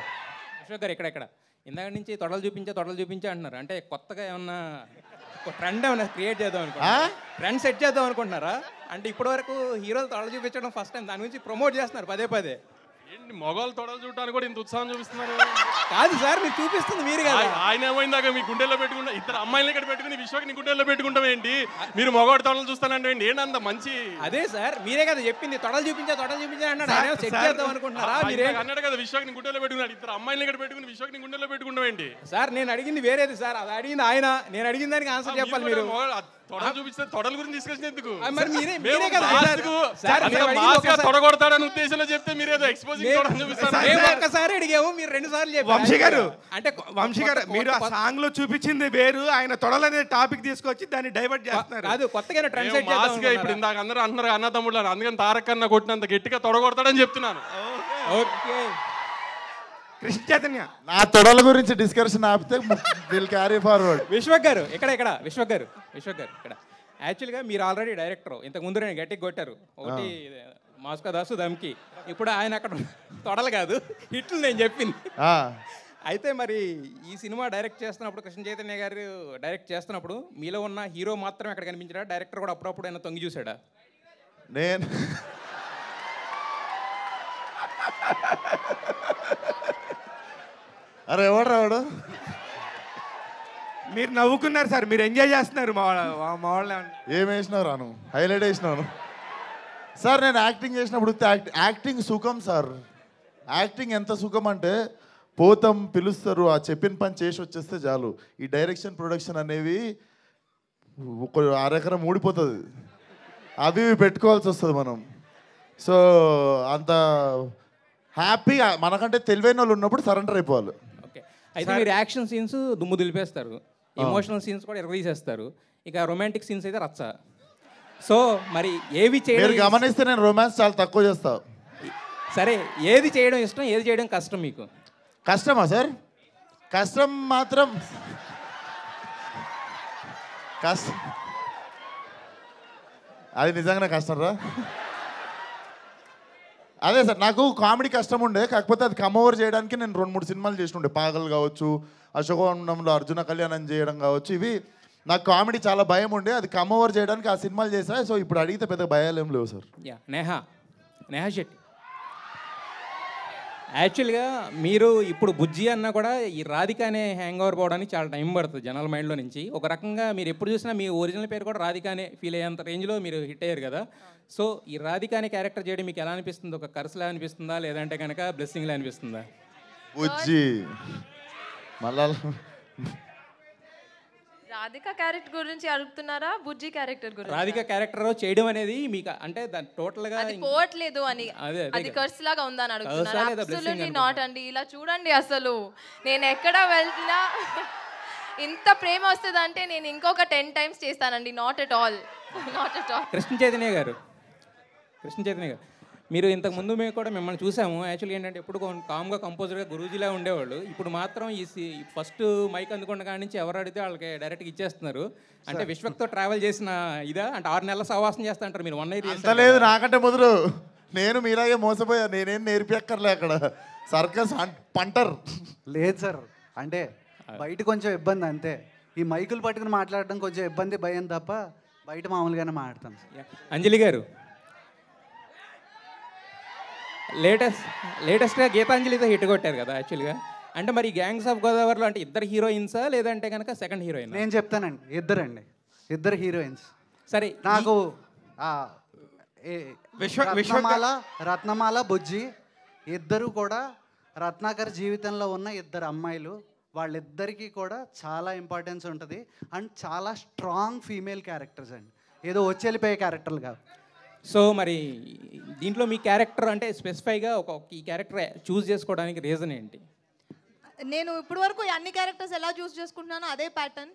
ఇక్కడ ఇందాక నుంచి తొడలు చూపించే అంటున్నారు. అంటే కొత్తగా ఏమన్నా ట్రెండ్ ఏమన్నా క్రియేట్ చేద్దాం అనుకుంటున్నారా? ట్రెండ్ సెట్ చేద్దాం అనుకుంటున్నారా? అంటే ఇప్పటివరకు హీరోలు తొడలు చూపించడం ఫస్ట్ టైం, దాని గురించి ప్రమోట్ చేస్తున్నారు పదే. ఏంటి మొగలు తొడలు చూడటానికి కూడా ఇంత ఉత్సాహం చూపిస్తున్నారు? కాదు సార్, మీరు చూపిస్తుంది మీరు కదా. ఆయన ఏమైందాక మీ గుండెల్లో పెట్టుకుంటా, ఇద్దరు అమ్మాయిలు ఇక్కడ పెట్టుకుని విశ్వక్ నీ గుండెల్లో పెట్టుకుంటాం ఏంటి? మీరు మొగోడు తొడలు చూస్తానంటే ఏంటంత మంచి? అదే సార్, మీరే కదా చెప్పింది తొడలు చూపించా అన్నాడు. సెట్ చేద్దాం అనుకుంటున్నారా? మీరే అన్నాడు కదా విశ్వక్ నీ గుండెల్లో పెట్టుకున్నాడు. ఇద్దరు అమ్మాయిలు ఇక్కడ పెట్టుకుని విశ్వక్ నీ గుండెల్లో పెట్టుకుంటాం ఏంటి? సార్ నేను అడిగింది వేరేది సార్, అది అడిగింది ఆయన. నేను అడిగిన దానికి ఆన్సర్ చెప్పాలి మీరు. తొడలు చూపిస్తే తొడల గురించి డిస్కషన్ ఎందుకు? మరి మీరే కదా తొడగొడతాడని ఉద్దేశంలో చెప్తే మీరేదో ఎక్స్పోజింగ్ చూపిస్తారు. ఒక్కసారి అడిగాము, మీరు 2 సార్లు చెప్పారు. వంశీ గారు మీరు ఆ సాంగ్ లో చూపించింది వేరు, ఆయన తొడలనే టాపిక్ తీసుకొచ్చి దాన్ని డైవర్ట్ చేస్తున్నారు. కాదు కొత్తగా ట్రెండ్ సెట్ చేద్దాం. ఇప్పుడు ఇందాక అందరూ అంటున్నారు అన్న తమ్ముళ్ళు, అందుకని తారక్ అన్న కొట్టినంత గట్టిగా తొడగొడతాడని చెప్తున్నాను. ఓకే కృష్ణ చైతన్య, నా తొడల గురించి డిస్కషన్ ఆపితే విల్ క్యారీ ఫార్వర్డ్. విశ్వక్ గారు ఇక్కడ విశ్వక్ గారు ఇక్కడ యాక్చువల్గా మీరు ఆల్రెడీ డైరెక్టర్, ఇంతకు ముందు నేను గట్టిగా కొట్టారు ఒకటి మాస్కా దాసు దమ్కి. ఇప్పుడు ఆయన అక్కడ తొడలు కాదు హిట్లు నేను చెప్పింది. అయితే మరి ఈ సినిమా డైరెక్ట్ చేస్తున్నప్పుడు కృష్ణ చైతన్య గారు డైరెక్ట్ చేస్తున్నప్పుడు మీలో ఉన్న హీరో మాత్రమే అక్కడ కనిపించాడా? డైరెక్టర్ కూడా అప్పుడప్పుడు ఆయన తొంగి చూసాడా? నేను అరే ఎవడు రావడు? మీరు నవ్వుకున్నారు సార్, మీరు ఎంజాయ్ చేస్తున్నారు. మా వాళ్ళ ఏం వేసినావు రాను, హైలైట్ వేసినాను సార్. నేను యాక్టింగ్ చేసినప్పుడు యాక్టింగ్ సుఖం సార్. యాక్టింగ్ ఎంత సుఖం అంటే పోతాం, పిలుస్తారు, ఆ చెప్పిన పని చేసి వచ్చేస్తే చాలు. ఈ డైరెక్షన్ ప్రొడక్షన్ అనేవి ఒక అరెకరం ఊడిపోతుంది. అవి ఇవి పెట్టుకోవాల్సి వస్తుంది మనం. సో అంత హ్యాపీ మనకంటే తెలివైన వాళ్ళు ఉన్నప్పుడు సరెండర్ అయిపోవాలి. ఓకే, అయితే మీరు యాక్షన్ సీన్స్ దుమ్ము దులిపేస్తారు, ఎమోషనల్ సీన్స్ కూడా ఎరగదీసేస్తారు, ఇక రొమాంటిక్ సీన్స్ అయితే రచ్చ. సో మరి ఏవి చేయడం మీరు గమనిస్తే నేను రొమాన్స్ చాలా తక్కువ చేస్తా. సరే, ఏది చేయడం ఇష్టం, ఏది చేయడం కష్టం మీకు? కష్టమా సార్? కష్టం మాత్రం కష్టం, అది నిజంగానే కష్టం రా. అదే సార్, నాకు కామెడీ కష్టం ఉండే, కాకపోతే అది కమ్ ఓవర్ చేయడానికి నేను 2-3 సినిమాలు చేసినుండే. పాగల్ కావచ్చు, అశోకవనంలో అర్జున కళ్యాణం చేయడం కావచ్చు, ఇవి నాకు కామెడీ చాలా భయం ఉండే, అది కమ్ ఓవర్ చేయడానికి ఆ సినిమాలు చేశా. సో ఇప్పుడు అడిగితే పెద్ద భయాలు ఏం లేవు సార్. నేహా శెట్టి, యాక్చువల్గా మీరు ఇప్పుడు బుజ్జి అన్నా కూడా ఈ రాధిక అనే హ్యాంగ్ ఓవర్ పోవడానికి చాలా టైం పడుతుంది జనాల మైండ్లో నుంచి. ఒక రకంగా మీరు ఎప్పుడు చూసినా మీ ఒరిజినల్ పేరు కూడా రాధిక అనే ఫీల్ అయ్యేంత రేంజ్లో మీరు హిట్ అయ్యారు కదా. సో ఈ రాధిక అనే క్యారెక్టర్ చేయడం మీకు ఎలా అనిపిస్తుంది? ఒక కర్సులా అనిపిస్తుందా, లేదంటే కనుక బ్లెస్సింగ్లా అనిపిస్తుందా? బుజ్జి మళ్ళా రాధిక క్యారెక్టర్ గురించి అడుగుతున్నారా, బుజ్జి క్యారెక్టర్ గురించి? రాధిక క్యారెక్టర్ చేయడం అనేది మీకు అంటే దాని టోటల్గా అది పోవట్లేదు అని, అది కర్స్ లాగా ఉందని అడుగుతున్నారు. అబ్సల్యూట్లీ నాట్ అండి. ఇలా చూడండి, అసలు నేను ఎక్కడ వెళ్ళినా ఇంత ప్రేమ వస్తుంది అంటే నేను ఇంకొక 10 times చేస్తానండి. Not at all. Krishna Chaitanya గారు, మీరు ఇంతకు ముందు మేము కూడా మిమ్మల్ని చూసాము. యాక్చువల్లీ ఏంటంటే ఎప్పుడు కామ్గా కంపోజర్గా గురూజీలా ఉండేవాళ్ళు. ఇప్పుడు మాత్రం ఈ ఫస్ట్ మైక్ అందుకున్న కాడి నుంచి ఎవరు అడిగితే వాళ్ళకి డైరెక్ట్గా ఇచ్చేస్తున్నారు. అంటే విశ్వక్తో ట్రావెల్ చేసిన ఇదా అంటే 6 నెలల సహవాసం చేస్తా అంటారు మీరు. 1 year లేదు, నాకంటే మొదలు నేను మీలాగే మోసపోయా. నేనేం నేర్పియక్కర్లే అక్కడ, సర్కస్ పంటర్. లేదు సార్, అంటే బయట కొంచెం ఇబ్బంది అంతే. ఈ మైకులు పట్టుకుని మాట్లాడడం కొంచెం ఇబ్బంది, భయం తప్ప బయట మామూలుగానే మాట్లాడతాం. అంజలి గారు, లేటెస్ట్గా గీతాంజలితో హిట్ కొట్టారు కదా యాక్చువల్గా. అంటే మరి గ్యాంగ్స్ ఆఫ్ గోదావరిలో అంటే ఇద్దరు హీరోయిన్సా, లేదంటే కనుక సెకండ్ హీరోయిన్? నేను చెప్తానండి, ఇద్దరు హీరోయిన్స్. సరే, నాకు రత్నమాల బుజ్జి ఇద్దరు కూడా రత్నాకర్ జీవితంలో ఉన్న ఇద్దరు అమ్మాయిలు. వాళ్ళిద్దరికీ కూడా చాలా ఇంపార్టెన్స్ ఉంటుంది అండ్ చాలా స్ట్రాంగ్ ఫీమేల్ క్యారెక్టర్స్ అండి, ఏదో వచ్చి వెళ్ళిపోయే క్యారెక్టర్లు కాదు. సో మరి దీంట్లో మీ క్యారెక్టర్ అంటే స్పెసిఫైగా ఈ క్యారెక్టర్ చూస్ చేసుకోవడానికి రీజన్ ఏంటి? నేను ఇప్పటి వరకు అన్ని క్యారెక్టర్స్ ఎలా చూస్ చేసుకుంటున్నానో అదే pattern.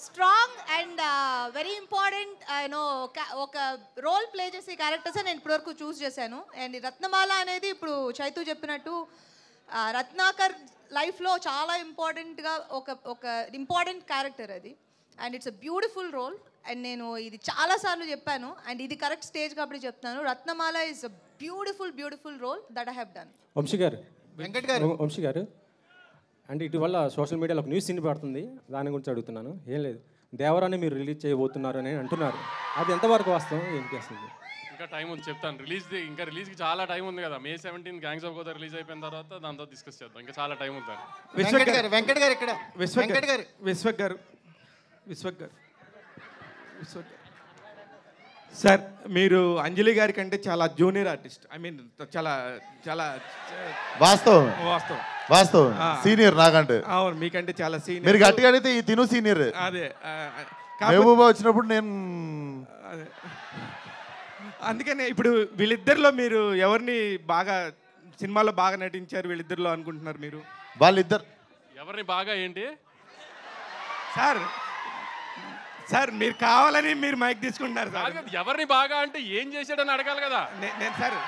Strong and very important ఒక రోల్ ప్లే చేసే క్యారెక్టర్స్ నేను ఇప్పటివరకు చూస్ చేశాను. అండ్ రత్నమాల అనేది ఇప్పుడు చైతు చెప్పినట్టు రత్నాకర్ లైఫ్లో చాలా ఇంపార్టెంట్గా ఒక ఇంపార్టెంట్ క్యారెక్టర్ అది. And it's a beautiful role. And నేను ఇది చాలాసార్లు చెప్పాను అండ్ ఇది కరెక్ట్ స్టేజ్ కాబట్టి చెప్తాను. Ratnamala is a beautiful role that I have done. Vamshi గారు, అంటే ఇటీవల సోషల్ మీడియాలో ఒక న్యూస్ వినపడుతుంది, దాని గురించి అడుగుతున్నాను. ఏం లేదు, దేవరాన్ని మీరు రిలీజ్ చేయబోతున్నారు అని అంటున్నారు, అది ఎంతవరకు వాస్తవం, ఏంటి అసలు? ఇంకా టైం ఉంది, చెప్తాను. రిలీజ్కి చాలా టైం ఉంది కదా. May 17 gangs of Godavari release అయిపోయిన తర్వాత దాంతో డిస్కస్ చేద్దాం. ఇంకా చాలా టైం ఉంది. విశ్వక్ గారు సార్, మీరు అంజలి గారి కంటే చాలా జూనియర్ ఆర్టిస్ట్. ఐ మీన్ చాలా చాలా వాస్తవం సీనియర్ నాకంటే. అవును, మీకంటే చాలా సీనియర్. మీరు గట్టిగా అడిగితే ఈ తిను సీనియర్. అదే మహబూబా వచ్చినప్పుడు నేను అందుకనే ఇప్పుడు వీళ్ళిద్దరిలో మీరు ఎవరిని బాగా సినిమాలో బాగా నటించారు వీళ్ళిద్దరిలో అనుకుంటున్నారు మీరు? వాళ్ళిద్దరు ఎవరిని బాగా ఏంటి సార్ మీరు కావాలని మీరు మైక్ తీసుకుంటున్నారు సార్. ఎవరిని బాగా అంటే ఏం చేశాడని అడగాలి కదా. నేను సార్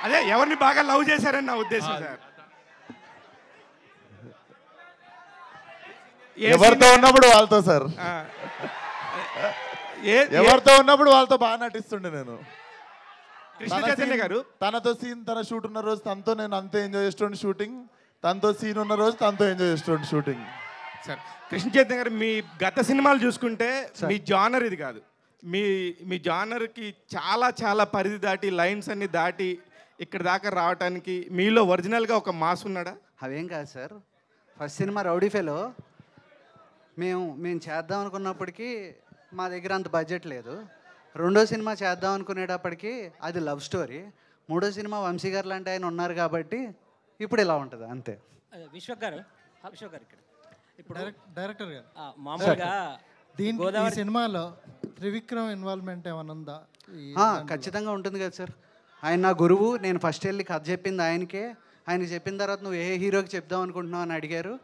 అదే ఎవరిని బాగా లవ్ చేశారని నా ఉద్దేశం సార్. ఎవరితో ఉన్నప్పుడు వాళ్ళతో సార్, ఎవరితో ఉన్నప్పుడు వాళ్ళతో బాగా నటిస్తుండే నేను. కృష్ణ చైతన్య గారు తనతో సీన్, తన షూట్ ఉన్న రోజు తనతో నేను అంతే ఎంజాయ్ చేస్తుండే షూటింగ్, తనతో సీన్ ఉన్న రోజు తనతో ఎంజాయ్ చేస్తుండే షూటింగ్. సార్ కృష్ణ చైతన్య గారు, మీ గత సినిమాలు చూసుకుంటే మీ జానర్ ఇది కాదు. మీ జానర్కి చాలా చాలా పరిధి దాటి, లైన్స్ అన్ని దాటి ఇక్కడ దాకా రావడానికి మీలో ఒరిజినల్గా ఒక మాస్ ఉన్నాడా? అవేం కాదు sir. First cinema rowdy fellow మేము చేద్దాం అనుకున్నప్పటికీ మా దగ్గర అంత బడ్జెట్ లేదు. రెండో సినిమా చేద్దాం అనుకునేటప్పటికి అది లవ్ స్టోరీ. మూడో సినిమా వంశీ గారు లాంటి ఆయన ఉన్నారు కాబట్టి ఇప్పుడు ఇలా ఉంటుంది అంతే. విశ్వక్ గారు ఇక్కడ ఇప్పుడు డైరెక్టర్ గారు మామూలుగా దీనికి ఈ సినిమాలో త్రివిక్రమ్ ఇన్వాల్వ్మెంట్ ఏమైనా ఉందా? ఖచ్చితంగా ఉంటుంది కదా సార్. ఆయన నా గురువు. నేను ఫస్ట్ వెళ్ళి కథ చెప్పింది ఆయనకే. ఆయన చెప్పిన తర్వాత నువ్వు ఏ హీరోకి చెప్దాం అనుకుంటున్నావు అని అడిగారు.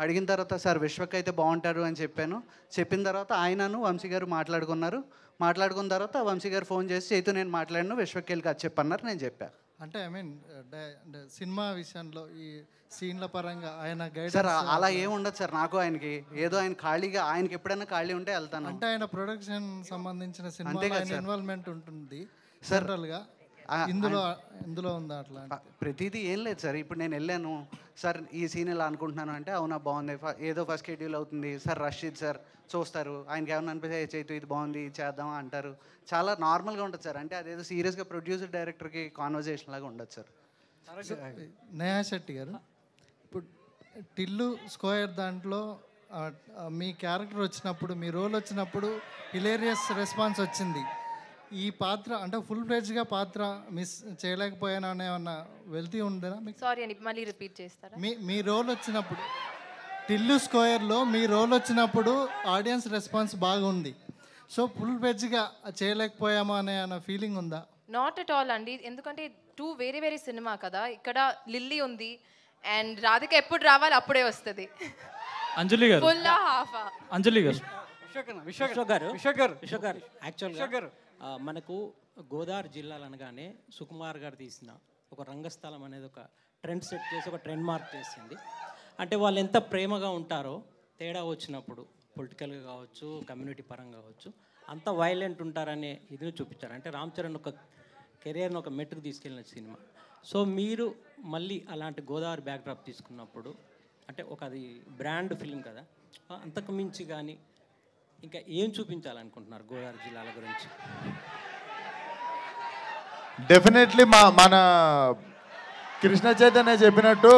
అడిగిన తర్వాత సార్ విశ్వక్ అయితే బాగుంటారు అని చెప్పాను. చెప్పిన తర్వాత ఆయనను వంశీ గారు మాట్లాడుకున్నారు. మాట్లాడుకున్న తర్వాత వంశీ గారు ఫోన్ చేసి చైతు నేను మాట్లాడిన విశ్వక్ వెళ్ళి కథ చెప్పన్నారు. నేను చెప్పాను. అంటే ఐ మీన్ సినిమా విషయంలో ఈ సీన్ల పరంగా ఆయన గైడ్ సార్ అలా ఏమి ఉండదు సార్. నాకు ఆయనకి ఏదో ఆయన ఖాళీగా ఆయనకి ఎప్పుడైనా ఖాళీ ఉంటే వెళ్తాను. అంటే ఆయన ప్రొడక్షన్ సంబంధించిన సినిమా ఇన్వాల్వ్మెంట్ ఉంటుంది సార్. జనరల్గా ఇందులో ఉందా అట్లా? ప్రతిదీ ఏం లేదు సార్. ఇప్పుడు నేను వెళ్ళాను సార్ ఈ సీన్ ఇలా అనుకుంటున్నాను అంటే అవునా బాగుంది ఏదో ఫస్ట్ షెడ్యూల్ అవుతుంది సార్ రషీద్ సార్ చూస్తారు. ఆయనకి ఏమన్నా అనిపిస్తే చైతు ఇది బాగుంది చేద్దామా అంటారు. చాలా నార్మల్గా ఉంటుంది సార్. అంటే అదేదో సీరియస్గా ప్రొడ్యూసర్ డైరెక్టర్కి కాన్వర్జేషన్ లాగా ఉండదు సార్. నేహా శెట్టి గారు, ఇప్పుడు టిల్లు స్క్వేర్ దాంట్లో మీ క్యారెక్టర్ వచ్చినప్పుడు మీ రోల్ వచ్చినప్పుడు హిలేరియస్ రెస్పాన్స్ వచ్చింది. ఈ పాత్ర అంటే ఫుల్ ఫ్లెడ్జ్గా పాత్ర మిస్ చేయలేకపోయాను అనే ఏమన్నా వెళ్తీ ఉందా మీకు? సారీ అండి, మళ్ళీ రిపీట్ చేస్తారా? మీ రోల్ వచ్చినప్పుడు టిల్లు స్క్వేర్లో మీ రోల్ వచ్చినప్పుడు ఆడియన్స్ రెస్పాన్స్ బాగుంది. సో ఫుల్ ఫ్లెడ్జ్గా చేయలేకపోయామా అనే ఫీలింగ్ ఉందా? నాట్ అట్ ఆల్ అండి. ఎందుకంటే టూ వేరే వేరే సినిమా కదా. ఇక్కడ లిల్లీ ఉంది అండ్ రాధిక ఎప్పుడు రావాలి అప్పుడే వస్తుంది. అంజలి గారు, ఫుల్ హాఫ్ అంజలి గారు, విశ్వక్ గారు యాక్చువల్గా మనకు గోదావరి జిల్లాలు అనగానే సుకుమార్ గారు తీసిన ఒక రంగస్థలం అనేది ఒక ట్రెండ్ సెట్ చేసి ఒక ట్రెండ్ మార్క్ చేసింది. అంటే వాళ్ళు ఎంత ప్రేమగా ఉంటారో తేడా వచ్చినప్పుడు పొలిటికల్గా కావచ్చు కమ్యూనిటీ పరంగా కావచ్చు అంత వైలెంట్ ఉంటారనే ఇదిని చూపించారు. అంటే రామ్ చరణ్ ఒక కెరియర్ని ఒక మెట్టుకు తీసుకెళ్ళిన సినిమా. సో మీరు మళ్ళీ అలాంటి గోదావరి బ్యాక్డ్రాప్ తీసుకున్నప్పుడు అంటే ఒక అది బ్రాండ్ ఫిల్మ్ కదా, అంతకు మించి కానీ ఇంకా ఏం చూపించాలనుకుంటున్నారు గోదావరి జిల్లాల గురించి? డెఫినెట్లీ మన కృష్ణ చైతన్య చెప్పినట్టు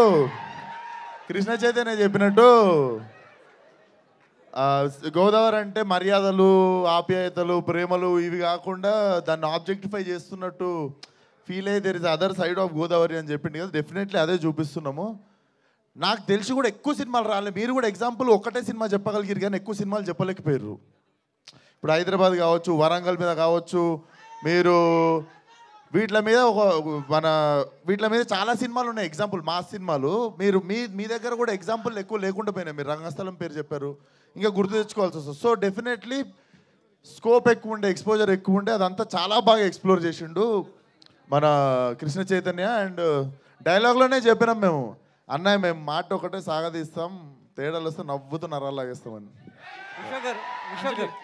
గోదావరి అంటే మర్యాదలు ఆప్యాయతలు ప్రేమలు ఇవి కాకుండా దాన్ని ఆబ్జెక్టిఫై చేస్తున్నట్టు ఫీల్ అయ్యి there is other side of Godavari అని చెప్పింది కదా. డెఫినెట్లీ అదే చూపిస్తున్నాము. నాకు తెలిసి కూడా ఎక్కువ సినిమాలు రాలేదు. మీరు కూడా ఎగ్జాంపుల్ ఒకటే సినిమా చెప్పగలిగారు కానీ ఎక్కువ సినిమాలు చెప్పలేకపోయారు. ఇప్పుడు హైదరాబాద్ కావచ్చు, వరంగల్ మీద కావచ్చు, మీరు వీటి మీద చాలా సినిమాలు ఉన్నాయి ఎగ్జాంపుల్ మాస్ సినిమాలు. మీరు మీ దగ్గర కూడా ఎగ్జాంపుల్ ఎక్కువ లేకుండా పోయినాయి. మీరు రంగస్థలం పేరు చెప్పారు, ఇంకా గుర్తు తెచ్చుకోవాల్సి వస్తుంది. సో డెఫినెట్లీ స్కోప్ ఎక్కువ ఉండే, ఎక్స్పోజర్ ఎక్కువ ఉండే, అదంతా చాలా బాగా ఎక్స్ప్లోర్ చేసిండు మన కృష్ణ చైతన్య. అండ్ డైలాగ్లోనే చెప్పినాం మేము, అన్నయ్య మేము మాట ఒకటే సాగదీస్తాం, తేడాలు వస్తే నవ్వుతూ నరాలాగేస్తామని.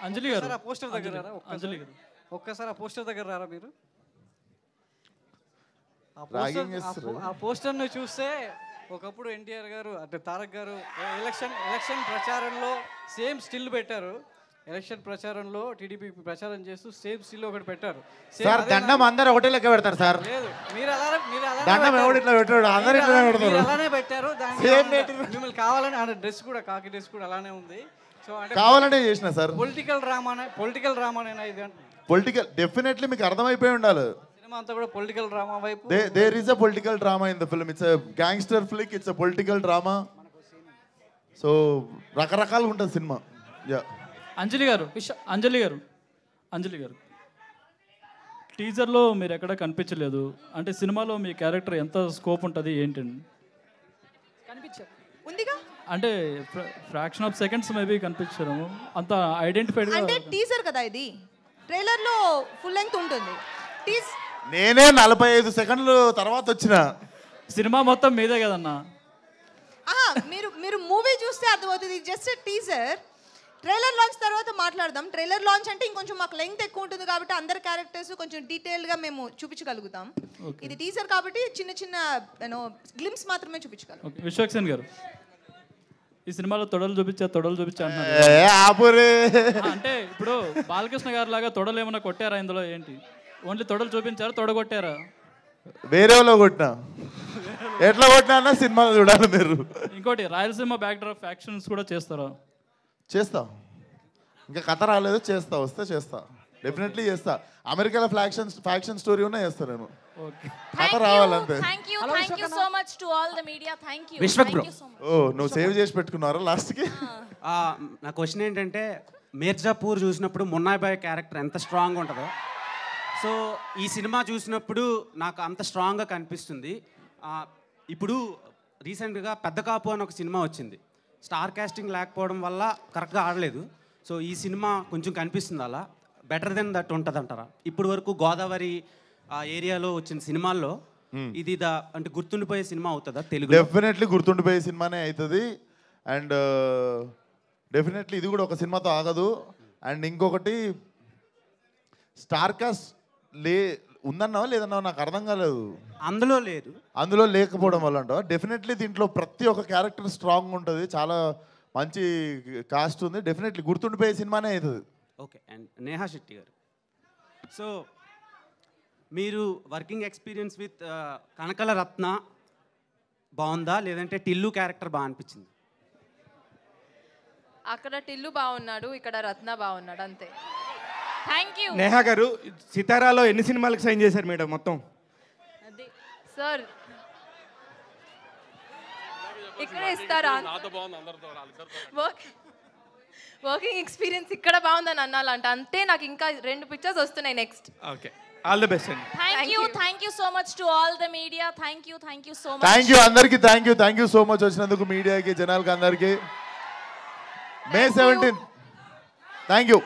అంజలి గారు పోస్టర్ దగ్గర రారా? ఒక్కసారి ఆ పోస్టర్ దగ్గర రారా మీరు? ఆ పోస్టర్ని చూస్తే ఒకప్పుడు ఎన్టీఆర్ గారు అంటే తారక్ గారు ఎలక్షన్ ప్రచారంలో సేమ్ స్టిల్ పెట్టారు. ఎలక్షన్ ప్రచారంలో టీడీపీ ప్రచారం చేస్తూ సేమ్ స్టిల్ ఒకటి పెట్టారు. సార్ దండం అందరూ ఒకటే లెక్క పెడతారు సార్. లేదు, మీరు అలానే పెట్టారు. మిమ్మల్ని కావాలని ఆ డ్రెస్ కూడా కాకి డ్రెస్ కూడా అలానే ఉంది. సో అంటే కావాలంటే చేసిన సార్ పొలిటికల్ డ్రామానేనా ఇది? పొలిటికల్ డెఫినెట్లీ మీకు అర్థమైపోయి ఉండాలి. సినిమా అంతా కూడా పొలిటికల్ డ్రామా వైపు. There is a political drama in the film. It's a gangster flick, it's a political drama. So రకరకాలుగా ఉంటుంది సినిమా. యా అంజలి గారు టీజర్లో మీరు ఎక్కడ కనిపించలేదు. అంటే సినిమాలో మీ క్యారెక్టర్ ఎంత స్కోప్ ఉంటుంది ఏంటండి? అంటే ఫ్రాక్షన్ ఆఫ్ సెకండ్స్ మేబీ కనిపించడం అంత ఐడెంటిఫైడ్. అంటే టీజర్ కదా ఇది, ట్రైలర్లో ఫుల్ లెంగ్త్ ఉంటుంది. నేనే 45 సెకండ్లు తర్వాత వచ్చిన సినిమా మొత్తం మీదే కదన్నా. మీరు మూవీ చూస్తే అర్థమవుతుంది. Just teaser. ట్రైలర్ లాంచ్ తర్వాత మాట్లాడదాం. ట్రైలర్ లాంచ్ అంటే ఇంకొంచెం మాకు లెంగ్త్ ఎక్కువ ఉంటుంది కాబట్టి అందరి క్యారెక్టర్స్ కొంచెం డీటెయిల్గా మేము చూపించగలుగుతాం. ఇది టీజర్ కాబట్టి చిన్న చిన్న గ్లిమ్స్ మాత్రమే చూపించగలం. విశ్వక్సేన్ గారు ఈ సినిమాలో తొడలు చూపించా అంటున్నారు. అంటే ఇప్పుడు బాలకృష్ణ గారు లాగా తొడలు ఏమైనా కొట్టారా ఇందులో? ఏంటి ఓన్లీ తొడలు చూపించారా, తొడగొట్టారా? వేరే వాళ్ళు కొట్టినా, ఎట్లా కొట్టినా సినిమాలో చూడాలి మీరు. ఇంకోటి రాయలసీమ బ్యాక్డ్రాప్ యాక్షన్స్ కూడా చేస్తారా? చేస్తా, ఇంకా కథ రాలేదు, చేస్తా, వస్తే చేస్తా, డెఫినెట్లీ చేస్తా. అమెరికాలో ఫ్యాక్షన్ స్టోరీ ఉన్నా చేస్తా నేను. కథ రావాలంతే. Thank you so much to all the media. Thank you. Vishwak bro. ఓ నువ్వు సేవ్ చేసి పెట్టుకున్నారా లాస్ట్కి? నా క్వశ్చన్ ఏంటంటే మిర్జాపూర్ చూసినప్పుడు మున్నాయ్ బాయ్ క్యారెక్టర్ ఎంత స్ట్రాంగ్ ఉంటుందో, సో ఈ సినిమా చూసినప్పుడు నాకు అంత స్ట్రాంగ్గా కనిపిస్తుంది. ఇప్పుడు రీసెంట్గా పెద్ద కాపు అని ఒక సినిమా వచ్చింది. స్టార్ కాస్టింగ్ లేకపోవడం వల్ల కరెక్ట్గా ఆడలేదు. సో ఈ సినిమా కొంచెం కనిపిస్తుంది అలా బెటర్ దెన్ దట్ ఉంటుంది అంటారా? ఇప్పుడు వరకు గోదావరి ఆ ఏరియాలో వచ్చిన సినిమాల్లో ఇది అంటే గుర్తుండిపోయే సినిమా అవుతుందా తెలుగు? డెఫినెట్లీ గుర్తుండిపోయే సినిమానే అవుతుంది. అండ్ డెఫినెట్లీ ఇది కూడా ఒక సినిమాతో ఆగదు. అండ్ ఇంకొకటి స్టార్ కాస్ట్ ఉందన్నావా లేదన్నావా నాకు అర్థం కాలేదు. అందులో లేదు. అందులో లేకపోవడం వల్ల అంటావా? డెఫినెట్లీ దీంట్లో ప్రతి ఒక్క క్యారెక్టర్ స్ట్రాంగ్ ఉంటుంది, చాలా మంచి కాస్ట్ ఉంది. డెఫినెట్లీ గుర్తుండిపోయే సినిమానే అవుతుంది. ఓకే. అండ్ నేహా శెట్టి గారు, సో మీరు వర్కింగ్ ఎక్స్పీరియన్స్ విత్ కనకల రత్న బాగుందా లేదంటే టిల్లు క్యారెక్టర్ బాగా అనిపించింది? అక్కడ టిల్లు బాగున్నాడు, ఇక్కడ రత్న బాగున్నాడు, అంతే. Thank you. నేహా గారు సితారాలో ఎన్ని సినిమాలకు సైన్ చేశారు మేడం మొత్తం? సార్ ఇక్కడ ఇస్తారా? వర్కింగ్ ఎక్స్పీరియన్స్ ఇక్కడ బాగుందని అన్నాలంట, అంటే నాకు ఇంకా 2 పిక్చర్స్ వస్తున్నాయి next. Okay, all the best అండి. Thank you so much to all the media. Thank you so much. Thank you అందరికీ. థ్యాంక్ యూ సో మచ్ వచ్చినందుకు మీడియాకి, జనాలకి, అందరికీ. May 17th. Thank you.